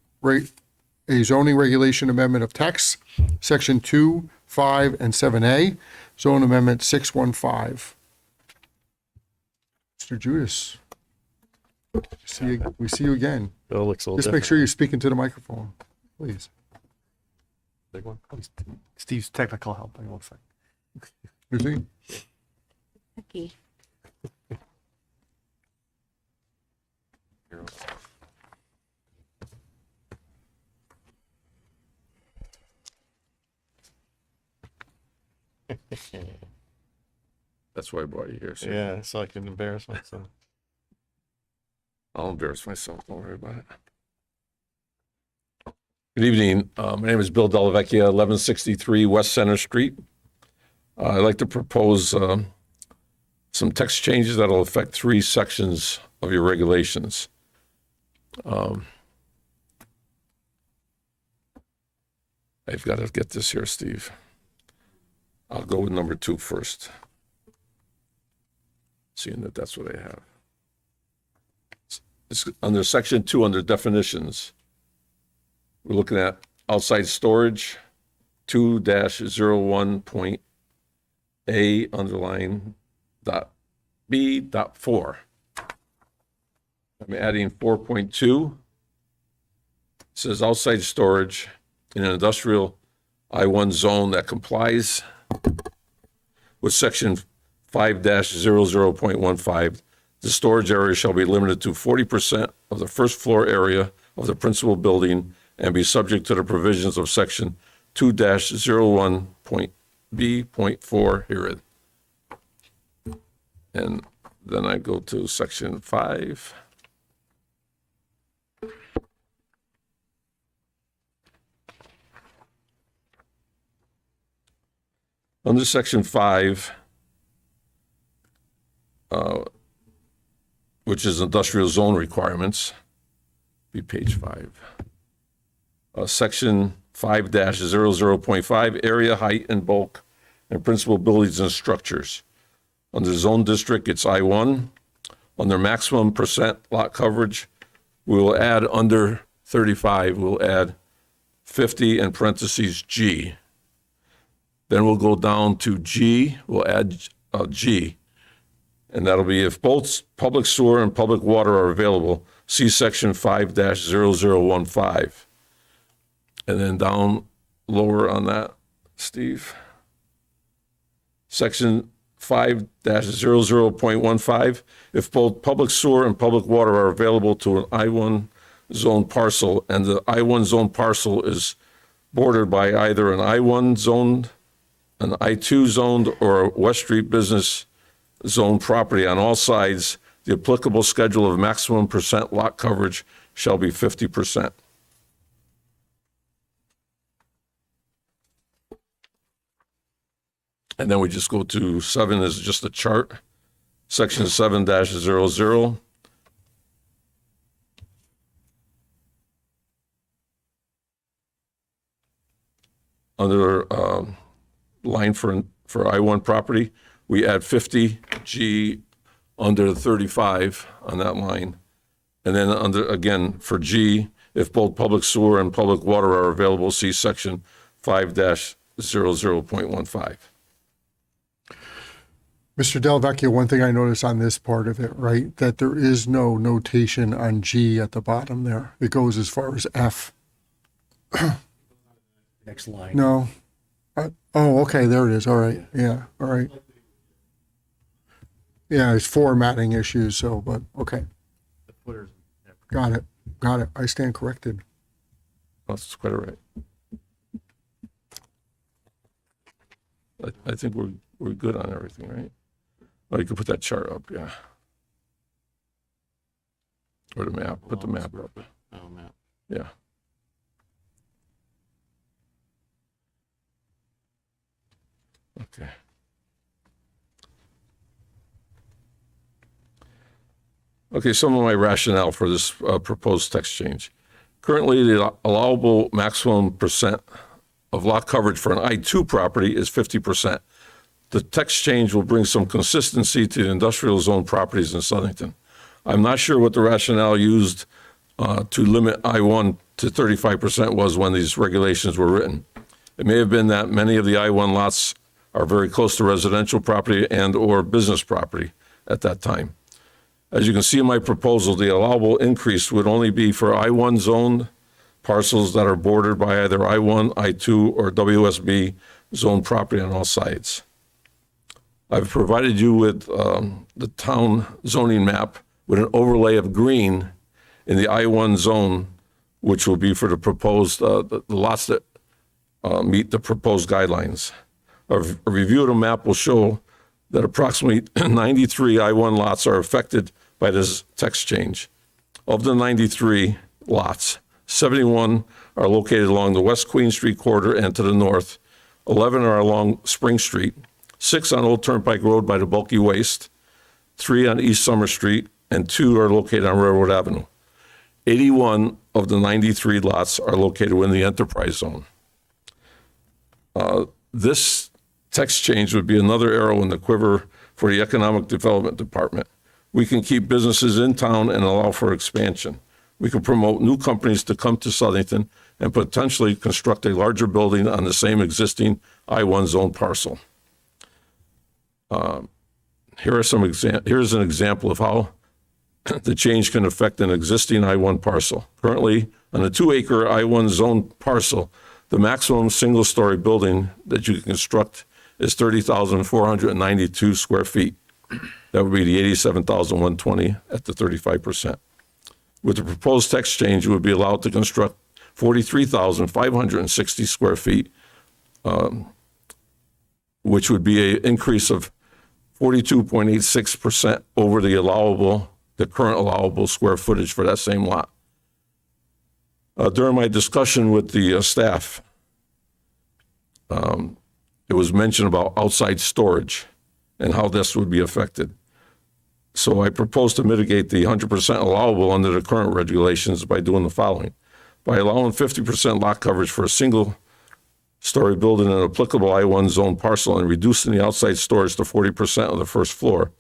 regulation amendment of text, section 2, 5, and 7A, zone amendment 615. Mr. Judas, we see you again. Bill looks a little Just make different. sure you're speaking to the microphone, please. Big one. Steve's technical help. Hang on a second. You see? Becky. That's why I brought you here, sir. Yeah, so I can embarrass myself. I'll embarrass myself, don't worry about it. Good evening, my name is Bill Dellavecchia, 1163 West Center Street. I'd like to propose some text changes that'll affect 3 sections of your regulations. I've got to get this here, Steve. I'll go with number 2 first. Seeing that that's what I have. It's under section 2, under definitions. We're looking at outside storage, 2-01.A underline .B.4. I'm adding 4.2. It says outside storage in an industrial I-1 zone that complies with section 5-00.15. The storage area shall be limited to 40% of the first floor area of the principal building and be subject to the provisions of section 2-01.B.4 herein. And then I go to section 5. Under section 5, which is industrial zone requirements, be page 5. Section 5-00.5, area, height, and bulk, and principal buildings and structures. Under zone district, it's I-1. Under maximum percent lot coverage, we will add under 35, we'll add 50 in parentheses G. Then we'll go down to G, we'll add G. And that'll be if both public sewer and public water are available, see section 5-0015. And then down lower on that, Steve. Section 5-00.15, if both public sewer and public water are available to an I-1 zone parcel, and the I-1 zone parcel is bordered by either an I-1 zoned an I-2 zoned or West Street business zone property on all sides, the applicable schedule of maximum percent lot coverage shall be 50%. And then we just go to 7 is just a chart. Section 7-00. Under line for I-1 property, we add 50G under 35 on that line. And then under, again, for G, if both public sewer and public water are available, see section 5-00.15. Mr. Delvecchio, one thing I noticed on this part of it, right, that there is no notation on G at the bottom there. It goes as far as F. Next line. No. Oh, okay, there it is. All right. Yeah, all right. Yeah, it's formatting issues, so, but, okay. Got it. Got it. I stand corrected. That's quite all right. I think we're good on everything, right? Oh, you can put that chart up, yeah. Or the map, put the map up. Oh, map. Yeah. Okay. Okay, some of my rationale for this proposed text change. Currently, the allowable maximum percent of lot coverage for an I-2 property is 50%. The text change will bring some consistency to the industrial zone properties in Southington. I'm not sure what the rationale used to limit I-1 to 35% was when these regulations were written. It may have been that many of the I-1 lots are very close to residential property and or business property at that time. As you can see in my proposal, the allowable increase would only be for I-1 zoned parcels that are bordered by either I-1, I-2, or WSB zoned property on all sides. I've provided you with the town zoning map with an overlay of green in the I-1 zone, which will be for the proposed, the lots that meet the proposed guidelines. A review of the map will show that approximately 93 I-1 lots are affected by this text change. Of the 93 lots, 71 are located along the West Queen Street corridor and to the north, 11 are along Spring Street, 6 on Old Turnpike Road by the bulky waste, 3 on East Summer Street, and 2 are located on Railroad Avenue. 81 of the 93 lots are located within the enterprise zone. This text change would be another arrow in the quiver for the Economic Development Department. We can keep businesses in town and allow for expansion. We can promote new companies to come to Southington and potentially construct a larger building on the same existing I-1 zone parcel. Here's an example of how the change can affect an existing I-1 parcel. Currently, on a 2-acre I-1 zone parcel, the maximum single-story building that you can construct is 30,492 square feet. That would be the 87,120 at the 35%. With the proposed text change, you would be allowed to construct 43,560 square feet, which would be an increase of 42.86% over the current allowable square footage for that same lot. During my discussion with the staff, it was mentioned about outside storage and how this would be affected. So I propose to mitigate the 100% allowable under the current regulations by doing the following. By allowing 50% lot coverage for a single-story building in an applicable I-1 zone parcel and reducing the outside storage to 40% of the first floor,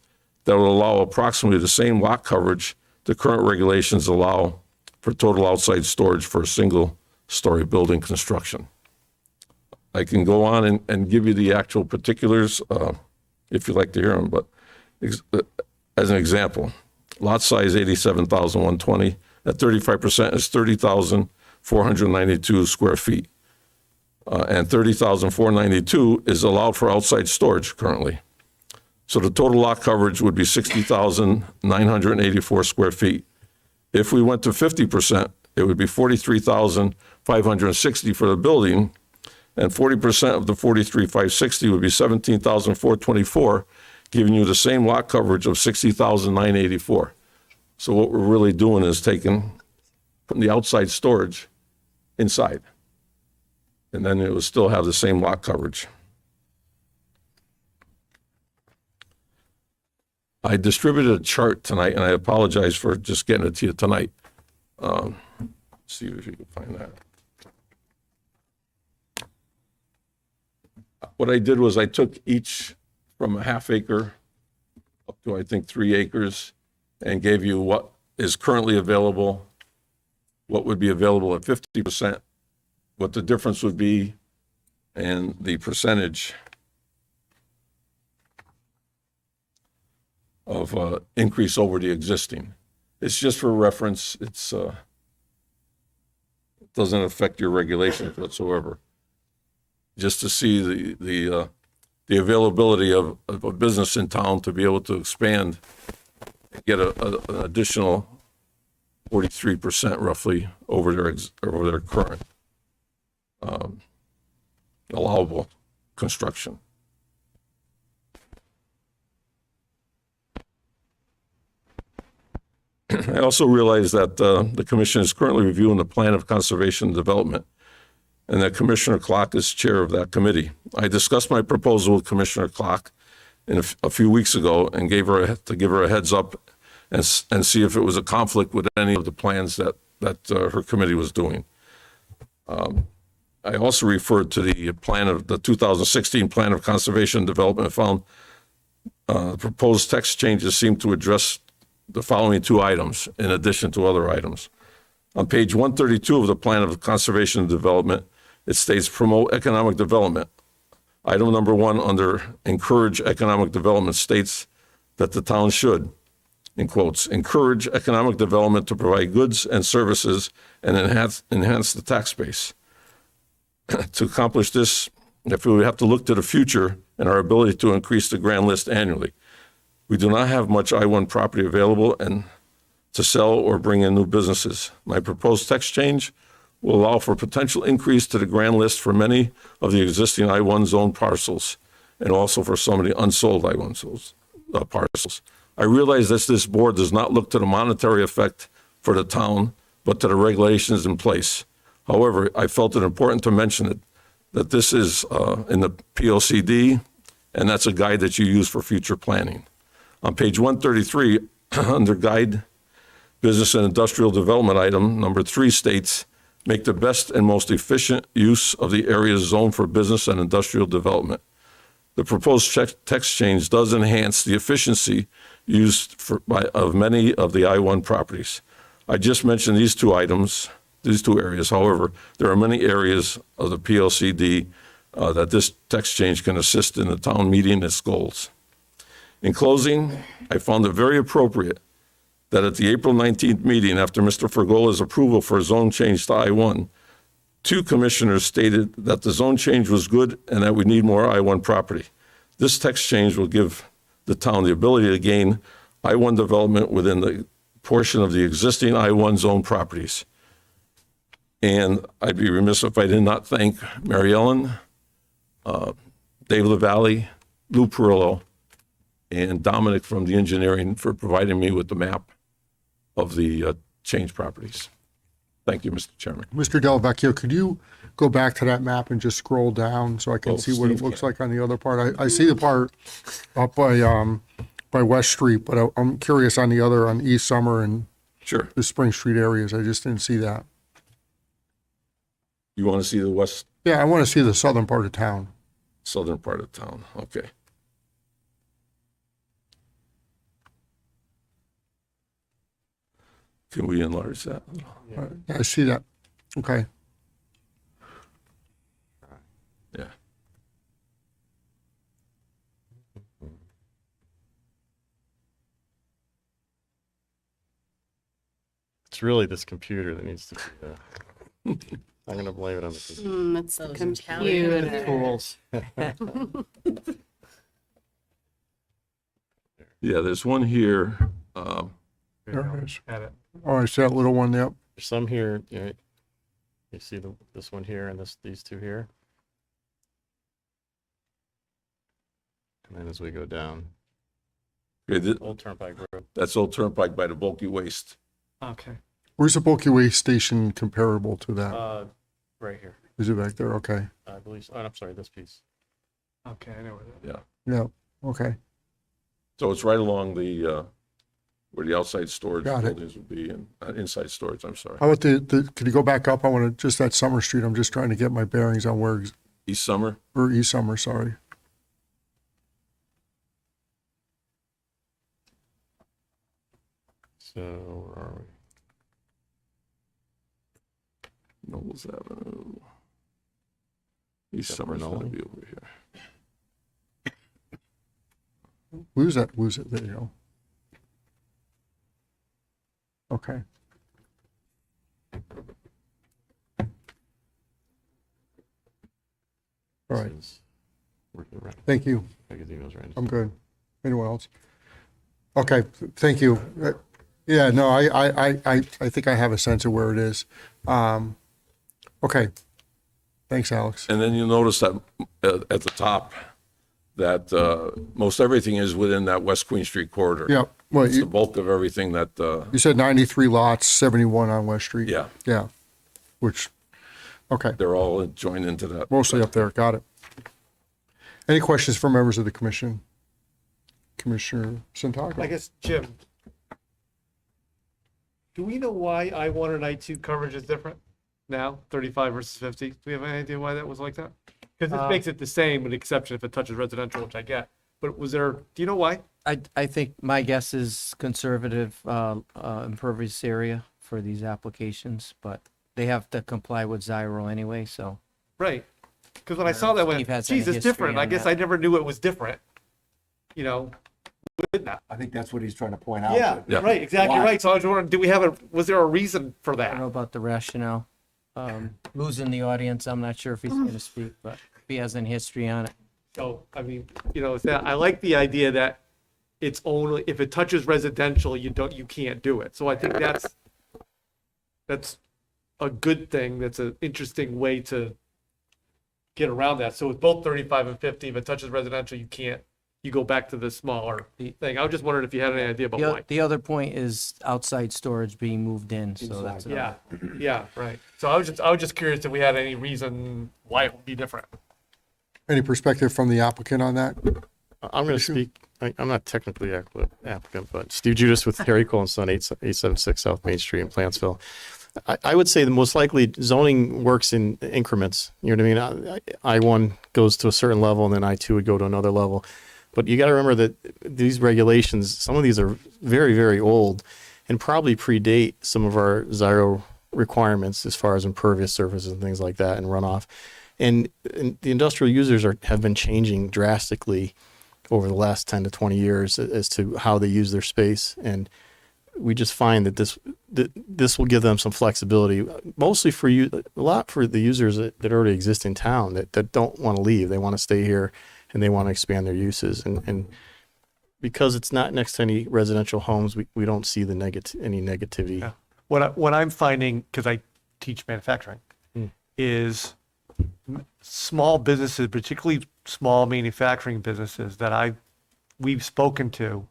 that will allow approximately the same lot coverage the current regulations allow for total outside storage for a single-story building construction. I can go on and give you the actual particulars if you'd like to hear them, but as an example, lot size 87,120, at 35% is 30,492 square feet. And 30,492 is allowed for outside storage currently. So the total lot coverage would be 60,984 square feet. If we went to 50%, it would be 43,560 for the building and 40% of the 43,560 would be 17,424, giving you the same lot coverage of 60,984. So what we're really doing is taking the outside storage inside, and then it will still have the same lot coverage. I distributed a chart tonight, and I apologize for just getting it to you tonight. See if you can find that. What I did was I took each from a half acre up to, I think, 3 acres, and gave you what is currently available, what would be available at 50%, what the difference would be, and the percentage of increase over the existing. It's just for reference. It doesn't affect your regulations whatsoever. Just to see the availability of a business in town to be able to expand, get an additional 43% roughly over their current allowable construction. I also realize that the commission is currently reviewing the plan of conservation and development, and that Commissioner Clark is chair of that committee. I discussed my proposal with Commissioner Clark a few weeks ago and gave her a heads up and see if it was a conflict with any of the plans that her committee was doing. I also referred to the 2016 plan of conservation and development and found proposed text changes seem to address the following 2 items in addition to other items. On page 132 of the plan of conservation and development, it states promote economic development. Item number 1 under encourage economic development states that the town should, in quotes, encourage economic development to provide goods and services and enhance the tax base. To accomplish this, I feel we have to look to the future and our ability to increase the grand list annually. We do not have much I-1 property available and to sell or bring in new businesses. My proposed text change will allow for potential increase to the grand list for many of the existing I-1 zone parcels and also for some of the unsold I-1 parcels. I realize that this board does not look to the monetary effect for the town, but to the regulations in place. However, I felt it important to mention it, that this is in the POCD, and that's a guide that you use for future planning. On page 133, under guide, business and industrial development item, number 3 states, make the best and most efficient use of the areas zoned for business and industrial development. The proposed text change does enhance the efficiency used of many of the I-1 properties. I just mentioned these 2 items, these 2 areas. However, there are many areas of the PLCD that this text change can assist in the town meeting its goals. In closing, I found it very appropriate that at the April 19th meeting, after Mr. Fergola's approval for a zone change to I-1, 2 commissioners stated that the zone change was good and that we need more I-1 property. This text change will give the town the ability to gain I-1 development within the portion of the existing I-1 zone properties. And I'd be remiss if I did not thank Mary Ellen, Dave LaValle, Lou Perillo, and Dominic from the engineering for providing me with the map of the change properties. Thank you, Mr. Chairman. Mr. Delvecchio, could you go back to that map and just scroll down so I can Oh, see what it Steve looks like on the other part? I see the part up by West Street, but I'm curious on the other, on East Summer and Sure. the Spring Street areas. I just didn't see that. You want to see the west Yeah, I want to see the southern part of town. southern part of town? Okay. Can we enlarge that? Yeah, I see that. Okay. Yeah. It's really this computer that needs to be, I'm going to blame it on the computer. It's the Those computer. Tools. Yeah, there's one here. There it is. Got it. Oh, I see that little one, yep. There's some here, you see this one here and these 2 here. And then as we go down, Okay, Old Turnpike Road. that's Old Turnpike by the bulky waste. Okay. Where's the bulky waste station comparable to that? Right here, Is it back there? Okay. I believe. Oh, I'm sorry, this piece. Okay, I know where that. Yeah. Yeah, okay. So it's right along the, where the outside storage Got it. buildings would be and, inside storage, I'm sorry. How about could you go back up? I want to, just that Summer Street, I'm just trying to get my bearings on where, East Summer? or East Summer, sorry. So where are we? Knowles Avenue. East Except for Summer's gonna Nolan. be over here. Lose it, there you go. Okay. All right, This is- where's the right- thank you. I get the emails right. I'm good. Anyone else? Okay, thank you. Yeah, no, I think I have a sense of where it is. Okay. Thanks, Alex. And then you'll notice that at the top, that most everything is within that West Queen Street corridor. Yeah, well, It's the you bulk of everything that, said 93 lots, 71 on West Street? yeah, Yeah, which, okay, they're all joined into that. mostly up there, got it. Any questions from members of the commission? Commissioner I Santago? guess, Jim, do we know why I-1 and I-2 coverage is different now, 35 versus 50? Do we have any idea why that was like that? Because it makes it the same with the exception if it touches residential, which I get. But was there, do you know why? I think my guess is conservative impervious area for these applications, but they have to comply with Zyro anyway, so. Right. Because when I saw that, I went, Steve has any geez, it's history different. I on guess that. I never knew it was different, you know, with that. I think that's what he's trying to point out. Yeah, Yeah. right, exactly Why? right. So I was wondering, was there a reason for I don't know that? about the rationale. Losing the audience, I'm not sure if he's going to speak, but if he has any history on it. So, I mean, you know, it's that, I like the idea that it's only, if it touches residential, you can't do it. So I think that's a good thing. That's an interesting way to get around that. So with both 35 and 50, if it touches residential, you go back to the smaller thing. I was just wondering if you had any idea about why. The other point is outside storage being moved in, so that's. Yeah, yeah, right. So I was just curious if we had any reason why it would be different. Any perspective from the applicant on that? I'm going to speak. I'm not technically applicant, but Steve Judas with Harry Cole and Son, 876 South Main Street in Plantsville. I would say the most likely zoning works in increments. You know what I mean? I-1 goes to a certain level, and then I-2 would go to another level. But you got to remember that these regulations, some of these are very, very old and probably predate some of our Zyro requirements as far as impervious surfaces and things like that and runoff. And the industrial users have been changing drastically over the last 10 to 20 years as to how they use their space. And we just find that this will give them some flexibility, mostly for you, a lot for the users that already exist in town that don't want to leave. They want to stay here and they want to expand their uses. And because it's not next to any residential homes, we don't see any negativity. Yeah. What I'm finding, because I teach manufacturing, is small businesses, particularly small manufacturing businesses that we've spoken to,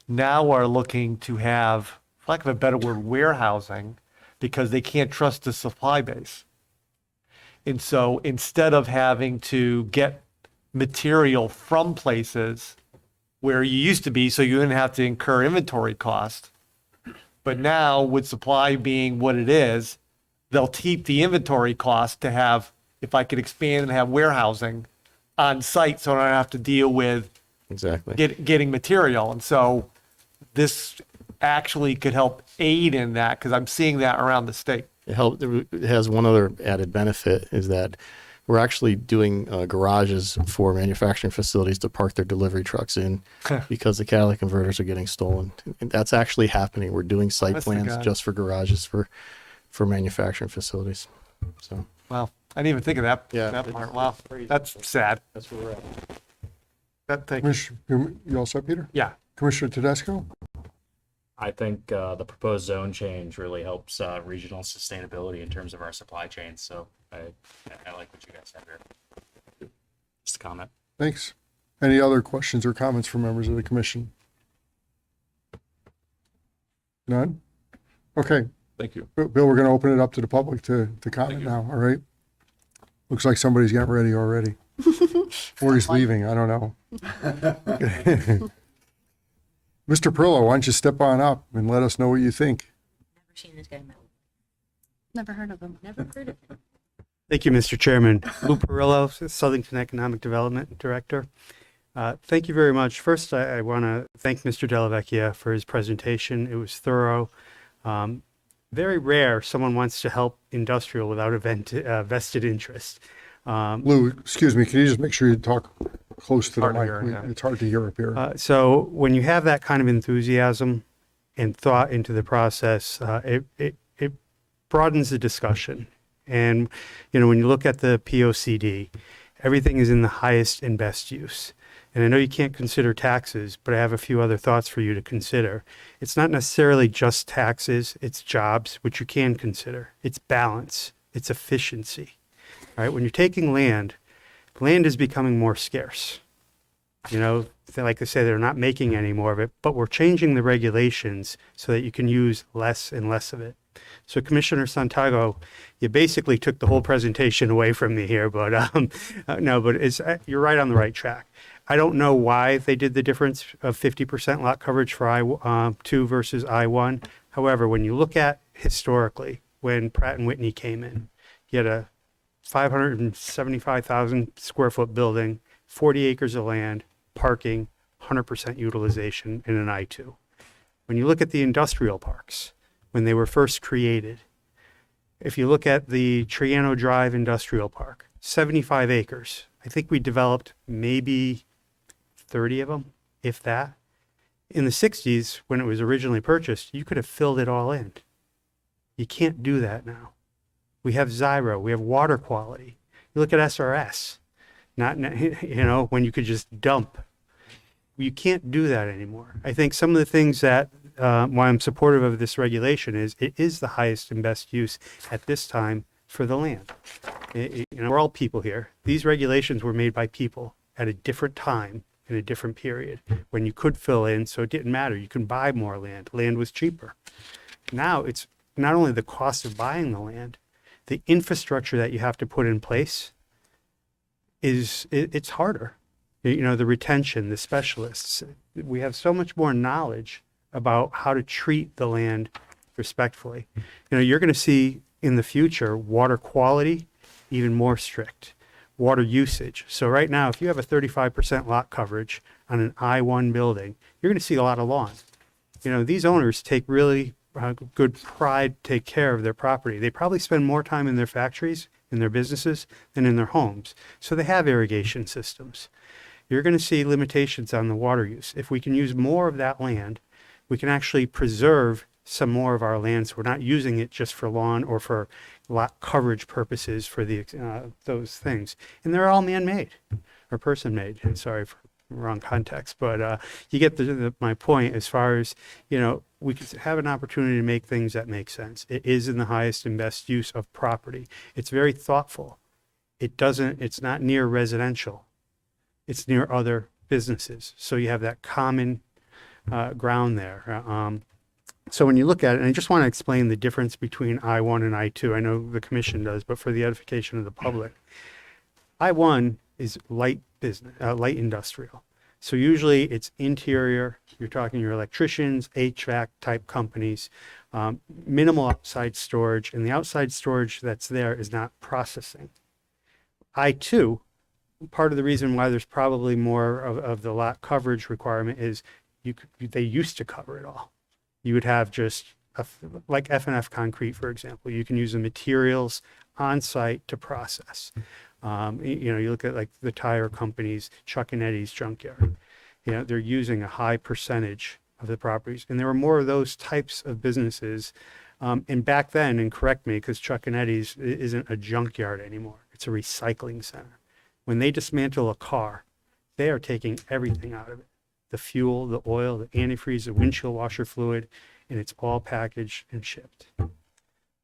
now are looking to have, for lack of a better word, warehousing, because they can't trust the supply base. And so instead of having to get material from places where you used to be, so you didn't have to incur inventory cost, but now with supply being what it is, they'll keep the inventory cost to have, if I could expand and have warehousing on site, so I don't have to deal with Exactly. getting material. And so this actually could help aid in that, because I'm seeing that around the state. It has one other added benefit is that we're actually doing garages for manufacturing facilities to park their delivery trucks in because the catalytic converters are getting stolen. And that's actually happening. We're doing site Honest to plans God. just for garages for manufacturing facilities. So Wow. I didn't even think of that, Yeah, that it's part. Wow. crazy. That's sad. that's where we're at. Thank you. Commissioner, you all set, Peter? Yeah. Commissioner Tedesco? I think the proposed zone change really helps regional sustainability in terms of our supply chain. So I like what you guys have here. Just a comment. Thanks. Any other questions or comments from members of the commission? None? Okay. Thank you. Bill, we're going to open it up to the public to comment now, all right? Looks like somebody's getting ready already. Or he's leaving, I don't know. Mr. Perillo, why don't you step on up and let us know what you think? Never seen this guy in my life. Never heard of them. Never heard of him. Thank you, Mr. Chairman. Lou Perillo, Southington Economic Development Director. Thank you very much. First, I want to thank Mr. Dellavecchia for his presentation. It was thorough. Very rare someone wants to help industrial without a vested interest. Lou, excuse me, can you just make sure you talk close to the Hard to mic? hear, yeah. It's hard to hear up here. So when you have that kind of enthusiasm and thought into the process, it broadens the discussion. And, you know, when you look at the POCD, everything is in the highest and best use. And I know you can't consider taxes, but I have a few other thoughts for you to consider. It's not necessarily just taxes, it's jobs, which you can consider. It's balance, it's efficiency. All right, when you're taking land is becoming more scarce. You know, like I say, they're not making any more of it, but we're changing the regulations so that you can use less and less of it. So Commissioner Santiago, you basically took the whole presentation away from me here, but no, but you're right on the right track. I don't know why they did the difference of 50% lot coverage for I-2 versus I-1. However, when you look at historically, when Pratt & Whitney came in, you had a 575,000 square foot building, 40 acres of land, parking, 100% utilization in an I-2. When you look at the industrial parks, when they were first created, if you look at the Triano Drive Industrial Park, 75 acres, I think we developed maybe 30 of them, if that. In the 60s, when it was originally purchased, you could have filled it all in. You can't do that now. We have Zyro, we have water quality. You look at SRS, not, you know, when you could just dump. You can't do that anymore. I think some of the things that, why I'm supportive of this regulation is it is the highest and best use at this time for the land. You know, we're all people here. These regulations were made by people at a different time in a different period when you could fill in, so it didn't matter. You can buy more land. Land was cheaper. Now it's not only the cost of buying the land, the infrastructure that you have to put in place it's harder. You know, the retention, the specialists. We have so much more knowledge about how to treat the land respectfully. You know, you're going to see in the future water quality even more strict, water usage. So right now, if you have a 35% lot coverage on an I-1 building, you're going to see a lot of lawn. You know, these owners take really good pride, take care of their property. They probably spend more time in their factories, in their businesses, than in their homes. So they have irrigation systems. You're going to see limitations on the water use. If we can use more of that land, we can actually preserve some more of our land, so we're not using it just for lawn or for lot coverage purposes for the those things. And they're all man-made or person-made. Sorry for wrong context, but you get my point as far as, you know, we could have an opportunity to make things that make sense. It is in the highest and best use of property. It's very thoughtful. It's not near residential. It's near other businesses. So you have that common ground there. So when you look at it, and I just want to explain the difference between I-1 and I-2. I know the commission does, but for the edification of the public, I-1 is light business, light industrial. So usually it's interior. You're talking your electricians, HVAC type companies, minimal outside storage, and the outside storage that's there is not processing. I-2, part of the reason why there's probably more of the lot coverage requirement is they used to cover it all. You would have just like F&F concrete, for example. You can use the materials on site to process. You know, you look at like the tire companies, Chuck and Eddie's junkyard. You know, they're using a high percentage of the properties, and there were more of those types of businesses. And back then, and correct me, because Chuck and Eddie's isn't a junkyard anymore; it's a recycling center. When they dismantle a car, they are taking everything out of it. The fuel, the oil, the antifreeze, the windshield washer fluid, and it's all packaged and shipped.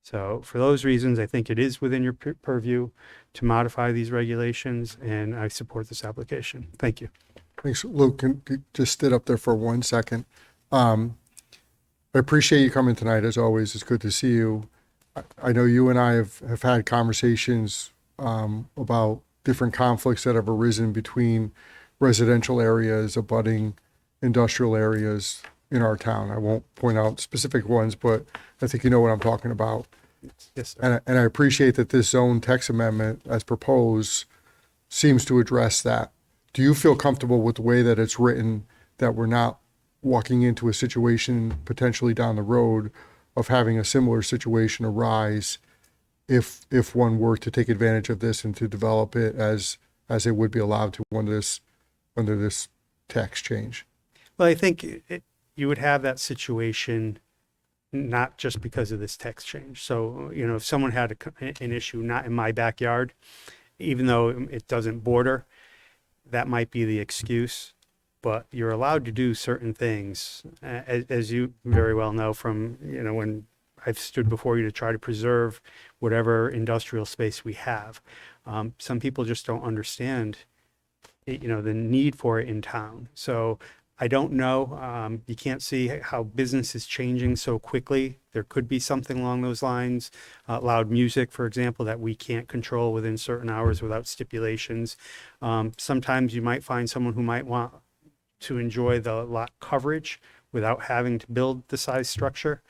So for those reasons, I think it is within your purview to modify these regulations, and I support this application. Thank you. Thanks. Luke, can you just sit up there for 1 second? I appreciate you coming tonight, as always. It's good to see you. I know you and I have had conversations about different conflicts that have arisen between residential areas, abutting industrial areas in our town. I won't point out specific ones, but I think you know what I'm talking about. Yes, sir. And I appreciate that this zone text amendment, as proposed, seems to address that. Do you feel comfortable with the way that it's written, that we're not walking into a situation potentially down the road of having a similar situation arise if one were to take advantage of this and to develop it as it would be allowed to under this tax change? Well, I think you would have that situation not just because of this text change. So, if someone had an issue not in my backyard, even though it doesn't border, that might be the excuse. But you're allowed to do certain things, as you very well know from, when I've stood before you to try to preserve whatever industrial space we have. Some people just don't understand, the need for it in town. So I don't know. You can't see how business is changing so quickly. There could be something along those lines. Loud music, for example, that we can't control within certain hours without stipulations. Sometimes you might find someone who might want to enjoy the lot coverage without having to build the size structure.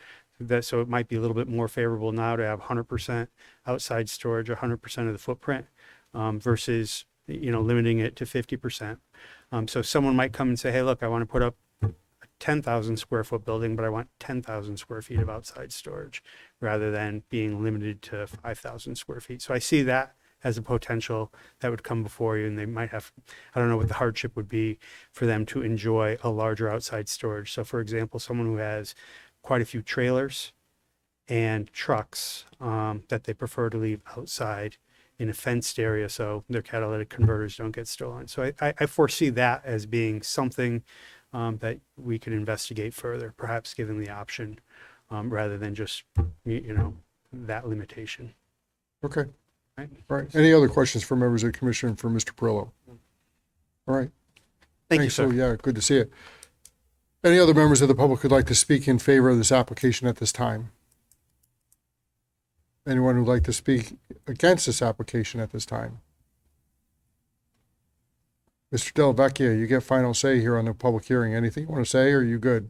So it might be a little bit more favorable now to have 100% outside storage, 100% of the footprint, versus, limiting it to 50%. So someone might come and say, hey, look, I want to put up a 10,000 square foot building, but I want 10,000 square feet of outside storage rather than being limited to 5,000 square feet. So I see that as a potential that would come before you, and they might have, I don't know what the hardship would be for them to enjoy a larger outside storage. So for example, someone who has quite a few trailers and trucks that they prefer to leave outside in a fenced area so their catalytic converters don't get stolen. So I foresee that as being something that we could investigate further, perhaps given the option rather than just, that limitation. Okay. Right. All right. Any other questions for members of the commission for Mr. Perillo? All right. Thank you, Thanks, sir. Lou. Yeah, good to see you. Any other members of the public who'd like to speak in favor of this application at this time? Anyone who'd like to speak against this application at this time? Mr. Del Vecchia, you get final say here on the public hearing. Anything you want to say, or are you good?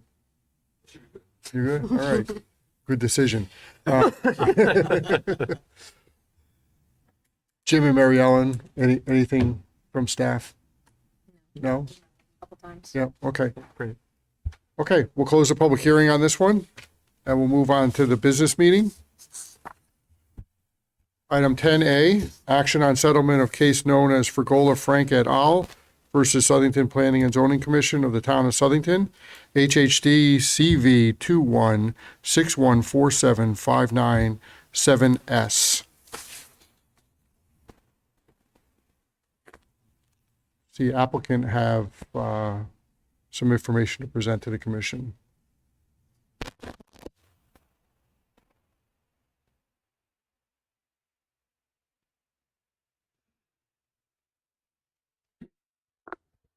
You good? All right. Good decision. Jim and Mary Ellen, anything from staff? No? Couple times. Yeah, okay. Great. Okay, we'll close the public hearing on this one, and we'll move on to the business meeting. Item 10A, action on settlement of case known as Fregola Frank et al. Versus Southington Planning and Zoning Commission of the Town of Southington, HHD CV 2161475997S. The applicant have some information to present to the commission.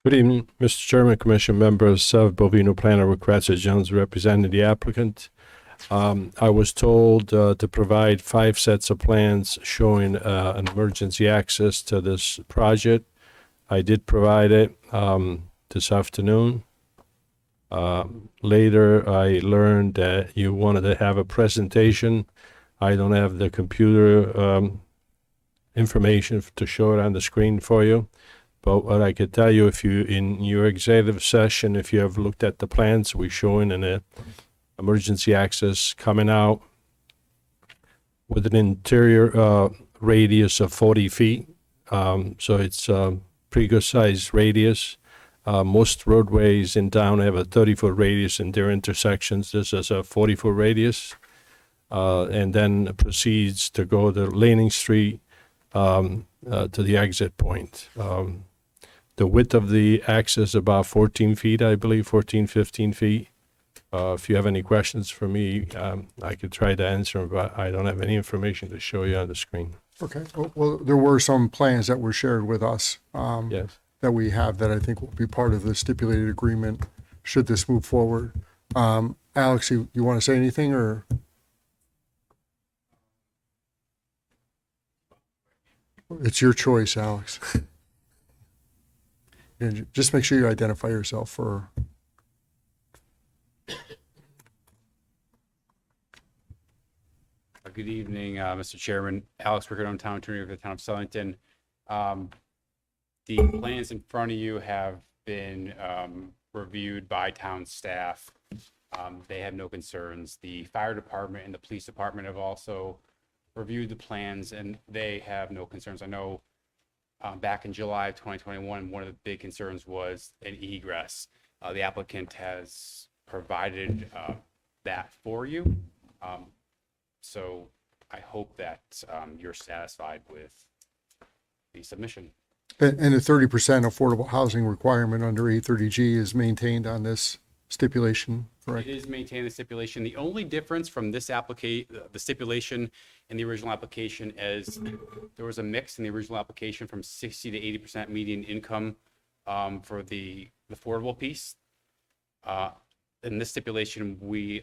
Good evening, Mr. Chairman, Commission members. Sev Bovino, planner with Cratchit Jones, representing the applicant. I was told to provide 5 sets of plans showing an emergency access to this project. I did provide it this afternoon. Later, I learned that you wanted to have a presentation. I don't have the computer information to show it on the screen for you. But what I could tell you, if you, in your executive session, if you have looked at the plans we're showing an emergency access coming out with an interior radius of 40 feet. So it's a pretty good size radius. Most roadways in town have a 30-foot radius in their intersections. This is a 40-foot radius. And then proceeds to go to Laning Street to the exit point. The width of the access is about 14 feet, I believe, 15 feet. If you have any questions for me, I could try to answer them, but I don't have any information to show you on the screen. Okay. Well, there were some plans that were shared with us. Yes. that we have that I think will be part of the stipulated agreement should this move forward. Alex, you want to say anything or? It's your choice, Alex. And just make sure you identify yourself for. Good evening, Mr. Chairman. Alex Riccardone, Town Attorney of the Town of Sullyton. The plans in front of you have been reviewed by town staff. They have no concerns. The fire department and the police department have also reviewed the plans and they have no concerns. I know back in July of 2021, one of the big concerns was an egress. The applicant has provided that for you. So I hope that you're satisfied with the submission. And the 30% affordable housing requirement under 830G is maintained on this stipulation, correct? It is maintaining the stipulation. The only difference from this the stipulation and the original application is there was a mix in the original application from 60 to 80% median income for the affordable piece. In this stipulation, we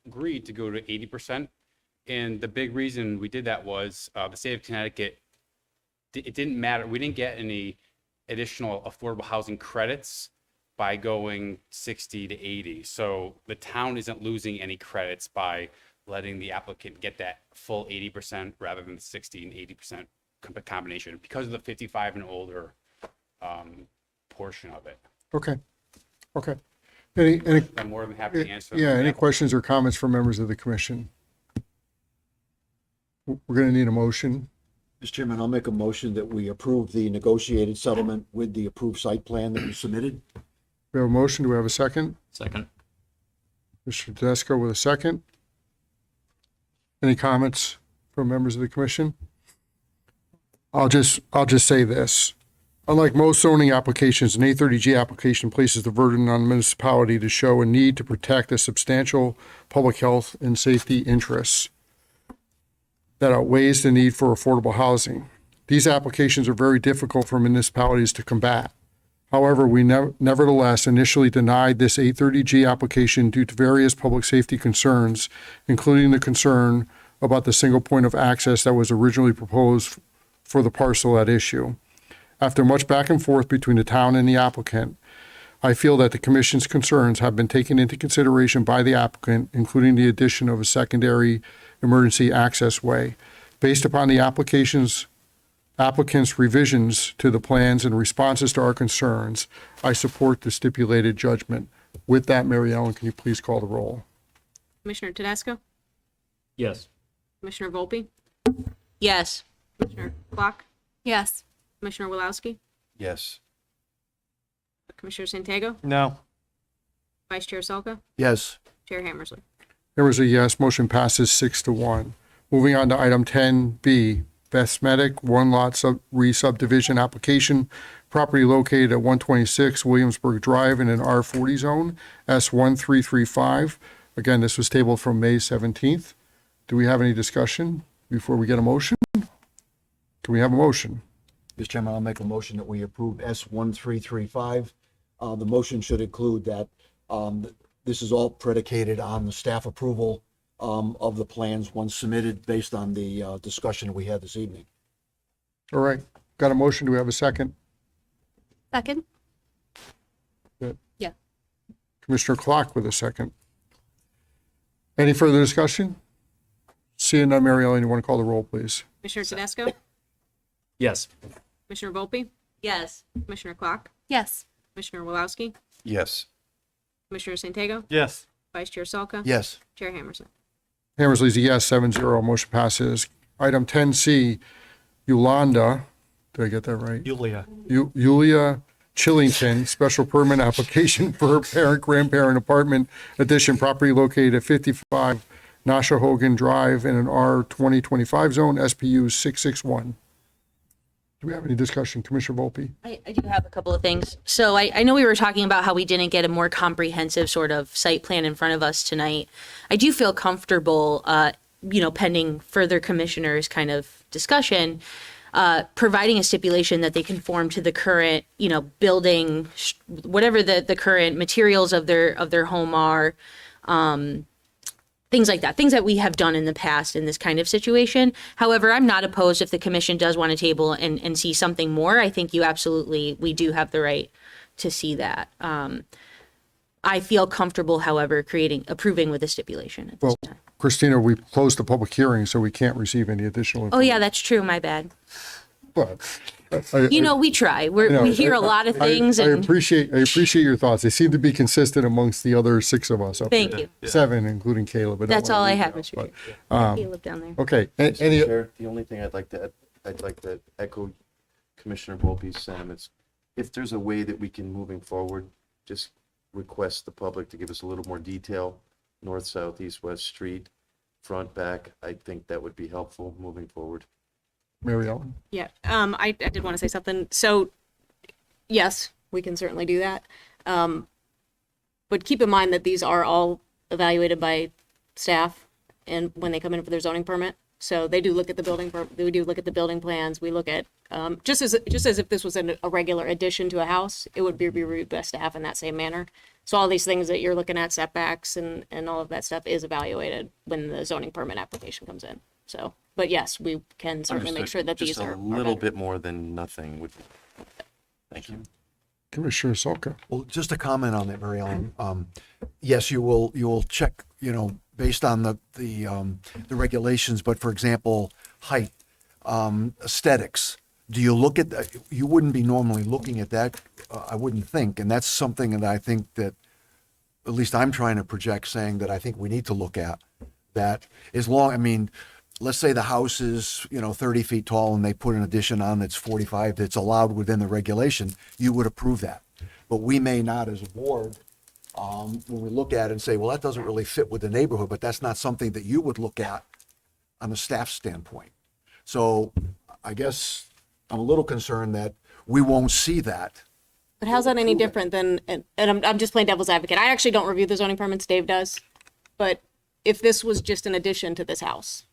agreed to go to 80%. And the big reason we did that was the state of Connecticut, it didn't matter. We didn't get any additional affordable housing credits by going 60 to 80. So the town isn't losing any credits by letting the applicant get that full 80% rather than the 60 and 80% combination because of the 55 and older portion of it. Okay. Okay. Any, I'm more than happy to answer. Yeah, any questions or comments from members of the commission? We're going to need a motion. Mr. Chairman, I'll make a motion that we approve the negotiated settlement with the approved site plan that you submitted. We have a motion. Do we have a second? Second. Mr. Tedesco with a second. Any comments from members of the commission? I'll just say this. Unlike most zoning applications, an 830G application places the burden on the municipality to show a need to protect a substantial public health and safety interests that outweighs the need for affordable housing. These applications are very difficult for municipalities to combat. However, we nevertheless initially denied this 830G application due to various public safety concerns, including the concern about the single point of access that was originally proposed for the parcel at issue. After much back and forth between the town and the applicant, I feel that the commission's concerns have been taken into consideration by the applicant, including the addition of a secondary emergency access way. Based upon the applicant's revisions to the plans and responses to our concerns, I support the stipulated judgment. With that, Mary Ellen, can you please call the roll? Commissioner Tedesco? Yes. Commissioner Volpe? Yes. Commissioner Clock? Yes. Commissioner Wilowski? Yes. Commissioner Santiago? No. Vice Chair Salka? Yes. Chair Hammersley? There was a yes. Motion passes 6-1. Moving on to item 10B, Vesmetic one-lot re-subdivision application, property located at 126 Williamsburg Drive in an R40 zone, S1335. Again, this was tabled from May 17th. Do we have any discussion before we get a motion? Can we have a motion? Mr. Chairman, I'll make a motion that we approve S1335. The motion should include that this is all predicated on the staff approval of the plans once submitted based on the discussion we had this evening. All right. Got a motion. Do we have a second? Second? Good. Yeah. Commissioner Clock with a second. Any further discussion? Seeing none, Mary Ellen, you want to call the roll, please? Commissioner Tedesco? Yes. Commissioner Volpe? Yes. Commissioner Clock? Yes. Commissioner Wilowski? Yes. Commissioner Santiago? Yes. Vice Chair Salka? Yes. Chair Hammersley? Hammersley's a yes, 7-0. Motion passes. Item 10C, Yolanda, did I get that right? Yulia. Yulia Chillington, special permit application for her parent-grandparent apartment addition property located at 55 Nashohogan Drive in an R2025 zone, SPU 661. Do we have any discussion? Commissioner Volpe? I do have a couple of things. So I know we were talking about how we didn't get a more comprehensive sort of site plan in front of us tonight. I do feel comfortable, pending further commissioners kind of discussion, providing a stipulation that they conform to the current, building, whatever the current materials of their home are, things like that, things that we have done in the past in this kind of situation. However, I'm not opposed if the commission does want to table and see something more. I think we do have the right to see that. I feel comfortable, however, approving with a stipulation at this Well, time. Christina, we closed the public hearing, so we can't receive any additional Oh information. yeah, that's true. My bad. But We try. We hear a lot of things. I And appreciate your thoughts. They seem to be consistent amongst the other 6 of us up Thank here. you. 7, including Caleb. but that's wanna all I leave have, you out, Mr. but, Chair. Caleb down there. Okay. Mr. Any, Chair, the only thing I'd like to echo Commissioner Volpe's sentiments. If there's a way that we can, moving forward, just request the public to give us a little more detail, north, south, east, west, street, front, back, I think that would be helpful moving forward. Mary Ellen? Yeah, I did want to say something. So, yes, we can certainly do that. But keep in mind that these are all evaluated by staff and when they come in for their zoning permit. So they do look at the we do look at the building plans. We look at, just as if this was a regular addition to a house, it would be reviewed by staff in that same manner. So all these things that you're looking at, setbacks and all of that stuff, is evaluated when the zoning permit application comes in. So, but yes, we can certainly make sure that Just these are a little bit more than nothing would. Thank you. Commissioner Solka? Well, just a comment on that, Mary Ellen. Yes, you will check, based on the regulations, but for example, height, aesthetics. Do you look at that? You wouldn't be normally looking at that, I wouldn't think, and that's something that I think that, at least I'm trying to project, saying that I think we need to look at. That let's say the house is, 30 feet tall and they put an addition on that's 45, that's allowed within the regulation, you would approve that. But we may not as a board, when we look at it and say, well, that doesn't really fit with the neighborhood, but that's not something that you would look at on the staff standpoint. So I guess I'm a little concerned that we won't see that. But how's that any different than, and I'm just playing devil's advocate. I actually don't review the zoning permits, Dave does. But if this was just an addition to this house,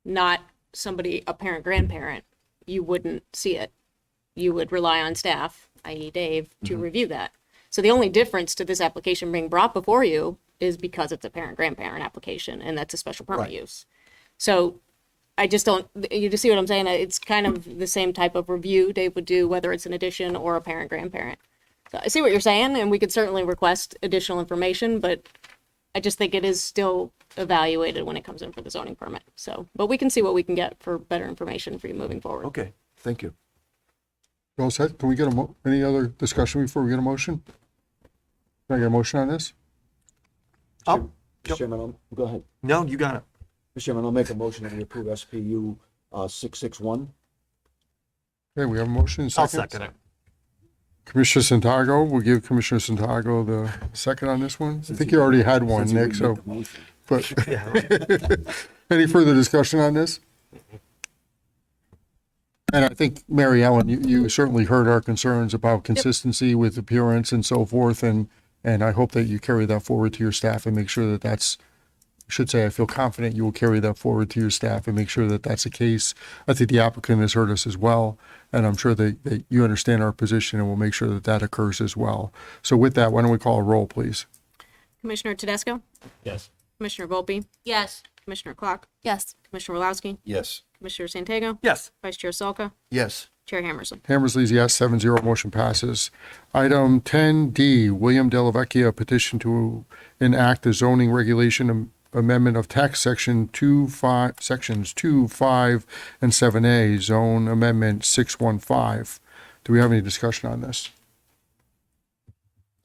not a parent, grandparent, you wouldn't see it. You would rely on staff, i.e. Dave, to review that. So the only difference to this application being brought before you is because it's a parent, grandparent application, and that's a special permit use. So I just don't, you just see what I'm saying? It's kind of the same type of review Dave would do, whether it's an addition or a parent, grandparent. So I see what you're saying, and we could certainly request additional information, but I just think it is still evaluated when it comes in for the zoning permit. So, but we can see what we can get for better information for you moving forward. Okay, thank you. All set? Can we get any other discussion before we get a motion? Can I get a motion on this? Mr. Chairman, go ahead. No, you got it. Mr. Chairman, I'll make a motion that we approve SPU 661. Okay, we have a motion. I'll second it. Commissioner Santiago, we'll give Commissioner Santiago the second on this one. I think you already had one, Since he Nick, so. didn't make the motion. But any further discussion on this? And I think, Mary Ellen, you certainly heard our concerns about consistency with appearance and so forth, and I hope that you carry that forward to your staff and make sure that I feel confident you will carry that forward to your staff and make sure that that's the case. I think the applicant has heard us as well, and I'm sure that you understand our position, and we'll make sure that occurs as well. So with that, why don't we call a roll, please? Commissioner Tedesco? Yes. Commissioner Volpe? Yes. Commissioner Clark? Yes. Commissioner Wulowski? Yes. Commissioner Santago? Yes. Vice Chair Salka? Yes. Chair Hammersley? Hammersley's yes, 7-0, motion passes. Item 10D, William Delavecchia petition to enact the zoning regulation amendment of text sections 2, 5, and 7A, zone amendment 615. Do we have any discussion on this?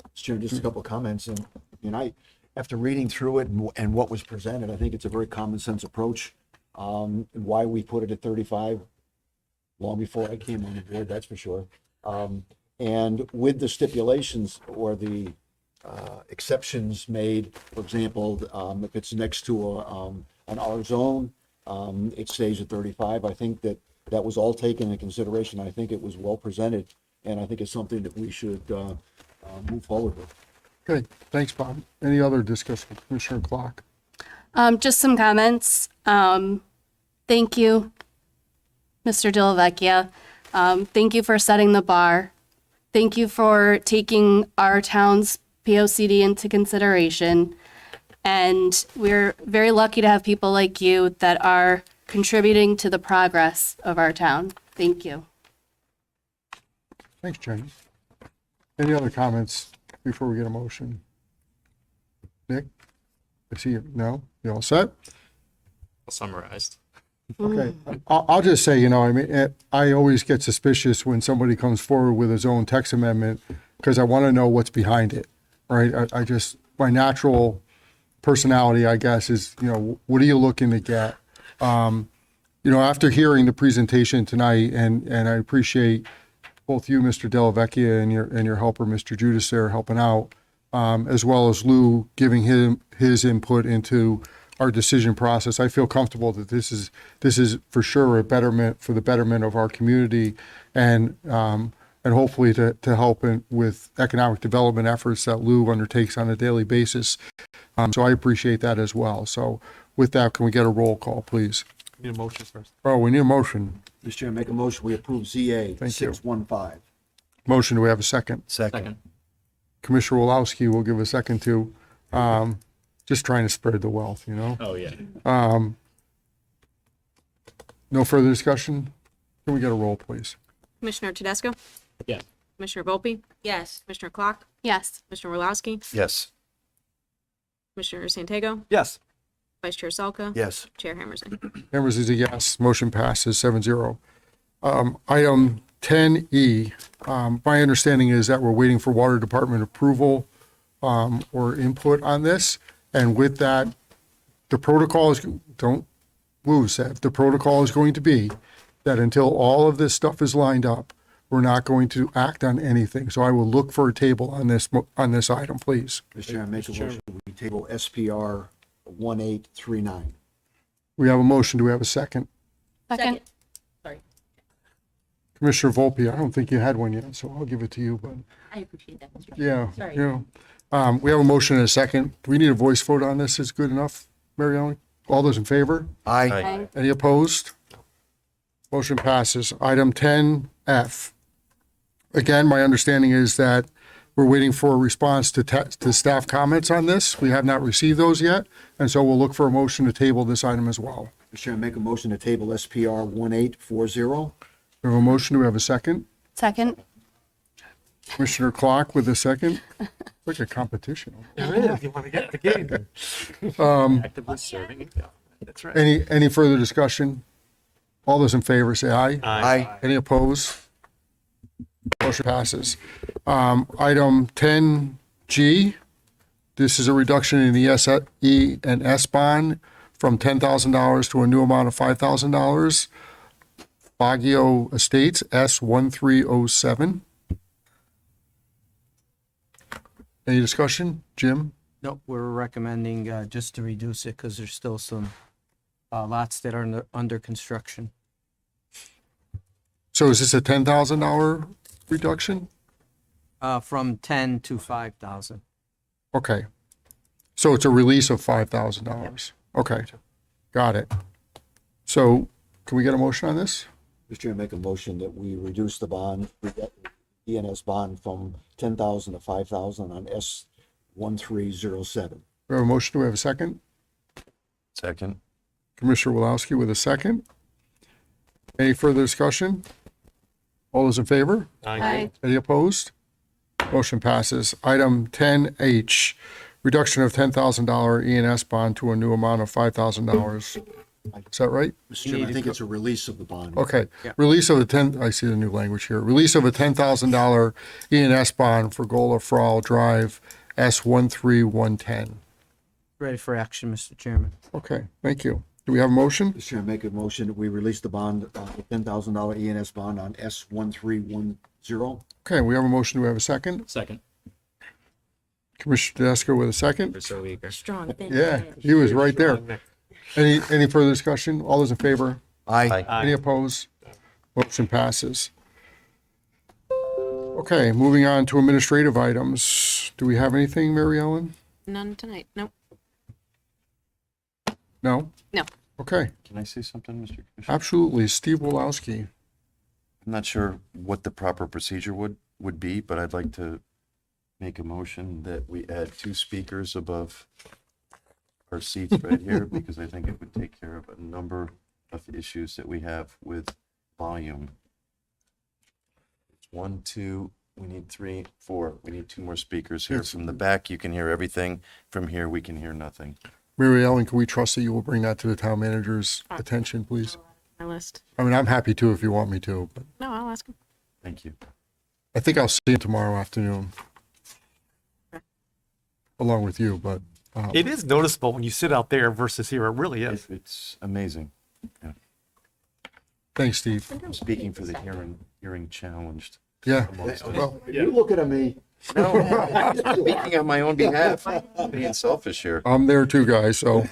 Mr. Chairman, just a couple of comments, and I, after reading through it and what was presented, I think it's a very common sense approach. And why we put it at 35, long before I came on the board, that's for sure. And with the stipulations or the exceptions made, for example, if it's next to an R zone, it stays at 35. I think that was all taken into consideration. I think it was well presented, and I think it's something that we should move forward with. Okay, thanks, Bob. Any other discussion? Commissioner Clark? Just some comments. Thank you, Mr. Delavecchia. Thank you for setting the bar. Thank you for taking our town's POCD into consideration. And we're very lucky to have people like you that are contributing to the progress of our town. Thank you. Thanks, Jenny. Any other comments before we get a motion? Nick? I see you. No? You all set? Summarized. Okay, I'll just say, you know, I mean, I always get suspicious when somebody comes forward with his own text amendment because I want to know what's behind it, right? I just, my natural personality, I guess, is, you know, what are you looking to get? You know, after hearing the presentation tonight, and I appreciate both you, Mr. Delavecchia, and your helper, Mr. Judas, there helping out, as well as Lou giving his input into our decision process. I feel comfortable that this is for sure a betterment for the betterment of our community, and hopefully to help with economic development efforts that Lou undertakes on a daily basis. So I appreciate that as well. So with that, can we get a roll call, please? Need a motion first. Oh, we need a motion. Mr. Chairman, make a motion, we approve ZA Thank you. 615. Motion, do we have a second? Second. Commissioner Wolowski will give a second to, just trying to spread the wealth, you know? Oh, yeah. No further discussion? Can we get a roll, please? Commissioner Tedesco? Yes. Commissioner Volpe? Yes. Commissioner Clock? Yes. Commissioner Orlowski? Yes. Commissioner Santiago? Yes. Vice Chair Salka? Yes. Chair Hammerson? Members is a yes. Motion passes 7-0. Item 10E, my understanding is that we're waiting for Water Department approval or input on this. And with that, the protocol is, don't lose that. The protocol is going to be that until all of this stuff is lined up, we're not going to act on anything. So I will look for a table on this item, please. Mr. Chairman, make a motion, we table SPR 1839. We have a motion. Do we have a second? Second. Sorry. Commissioner Volpe, I don't think you had one yet, so I'll give it to you, but I appreciate that, Mr. yeah, Sorry. you know. We have a motion and a second. Do we need a voice vote on this? Is good enough, Mary Ellen? All those in favor? Aye. Aye. Any opposed? Motion passes. Item 10F. Again, my understanding is that we're waiting for a response to staff comments on this. We have not received those yet, and so we'll look for a motion to table this item as well. Mr. Chairman, make a motion to table SPR 1840. We have a motion. Do we have a second? Second. Commissioner Clock with a second. Like a competition. There is. You want to get the game. Actively serving. That's right. Any further discussion? All those in favor say aye. Aye. Any opposed? Motion passes. Item 10G, this is a reduction in the SE and S bond from $10,000 to a new amount of $5,000. Baguio Estates, S1307. Any discussion? Jim? Nope, we're recommending just to reduce it because there's still some lots that are under construction. So is this a $10,000 reduction? From 10 to 5,000. Okay. So it's a release of $5,000. Okay. Got it. So can we get a motion on this? Mr. Chairman, make a motion that we reduce the bond, ENS bond from 10,000 to 5,000 on S1307. We have a motion. Do we have a second? Second. Commissioner Wolowski with a second. Any further discussion? All those in favor? Aye. Any opposed? Motion passes. Item 10H, reduction of $10,000 ENS bond to a new amount of $5,000. Is that right? Mr. Chairman, I think it's a release of the bond. Okay. Release of I see the new language here. Release of a $10,000 ENS bond for Gola Frall Drive, S13110. Ready for action, Mr. Chairman. Okay, thank you. Do we have a motion? Mr. Chairman, make a motion that we release the bond, $10,000 ENS bond on S1310. Okay, we have a motion. Do we have a second? Second. Commissioner Tedesco with a second. We're so eager. Strong thing. Yeah, he was right there. Any further discussion? All those in favor? Aye. Any opposed? Motion passes. Okay, moving on to administrative items. Do we have anything, Mary Ellen? None tonight. Nope. No? No. Okay, Can I say something, Mr. Commissioner? absolutely. Steve Wolowski. I'm not sure what the proper procedure would be, but I'd like to make a motion that we add 2 speakers above our seats right here, because I think it would take care of a number of issues that we have with volume. 1, 2, we need 3, 4. We need 2 more speakers here. Yes. From the back, you can hear everything. From here, we can hear nothing. Mary Ellen, can we trust that you will bring that to the town manager's attention, please? My list. I mean, I'm happy to if you want me to, but No, I'll ask him. Thank you. I think I'll see him tomorrow afternoon. Along with you, but It is noticeable when you sit out there versus here. It really is. It's amazing. Yeah. thanks, Steve. I'm speaking for the hearing challenged. Yeah, amongst us. well, You looking at me. No, I'm speaking on my own behalf. Being selfish here. I'm there too, guys, so.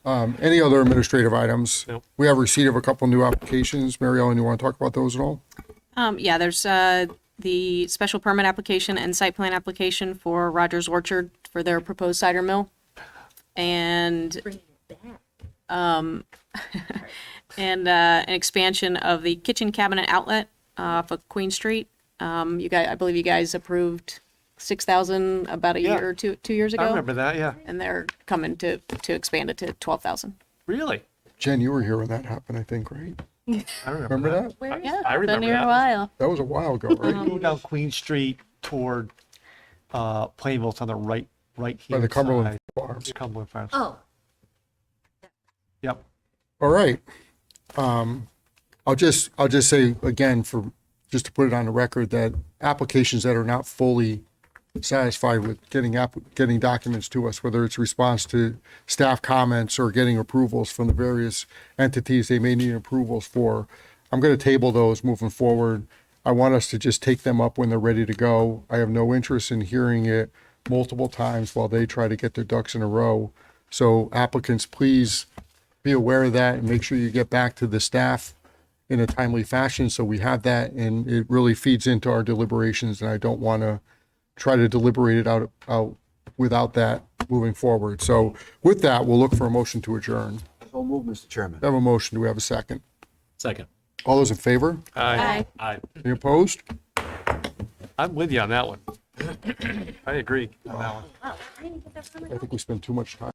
Any other administrative items? Nope. We have receipt of a couple new applications. Mary Ellen, you want to talk about those at all? Yeah, there's the special permit application and site plan application for Rogers Orchard for their proposed cider mill. And and an expansion of the kitchen cabinet outlet off of Queen Street. You guys, I believe you guys approved 6,000 about a Yeah. year or 2 years ago. I remember that, yeah. And they're coming to expand it to 12,000. Really? Jen, you were here when that happened, I think, right? I remember, Remember that? Yeah, I been remember here that. a while. That was a while ago, You right? go down Queen Street toward Plainville, it's on the right By hand the Cumberland side. Farms. Cumberland Farms. Oh, Yep. All right. I'll just say again, just to put it on the record, that applications that are not fully satisfied with getting documents to us, whether it's response to staff comments or getting approvals from the various entities they may need approvals for, I'm going to table those moving forward. I want us to just take them up when they're ready to go. I have no interest in hearing it multiple times while they try to get their ducks in a row. So applicants, please be aware of that and make sure you get back to the staff in a timely fashion so we have that, and it really feeds into our deliberations, and I don't want to try to deliberate it out without that moving forward. So with that, we'll look for a motion to adjourn. So move, Mr. Chairman. We have a motion. Do we have a second? Second. All those in favor? Aye. Any opposed? I'm with you on that one. I agree on that one. I think we spent too much time.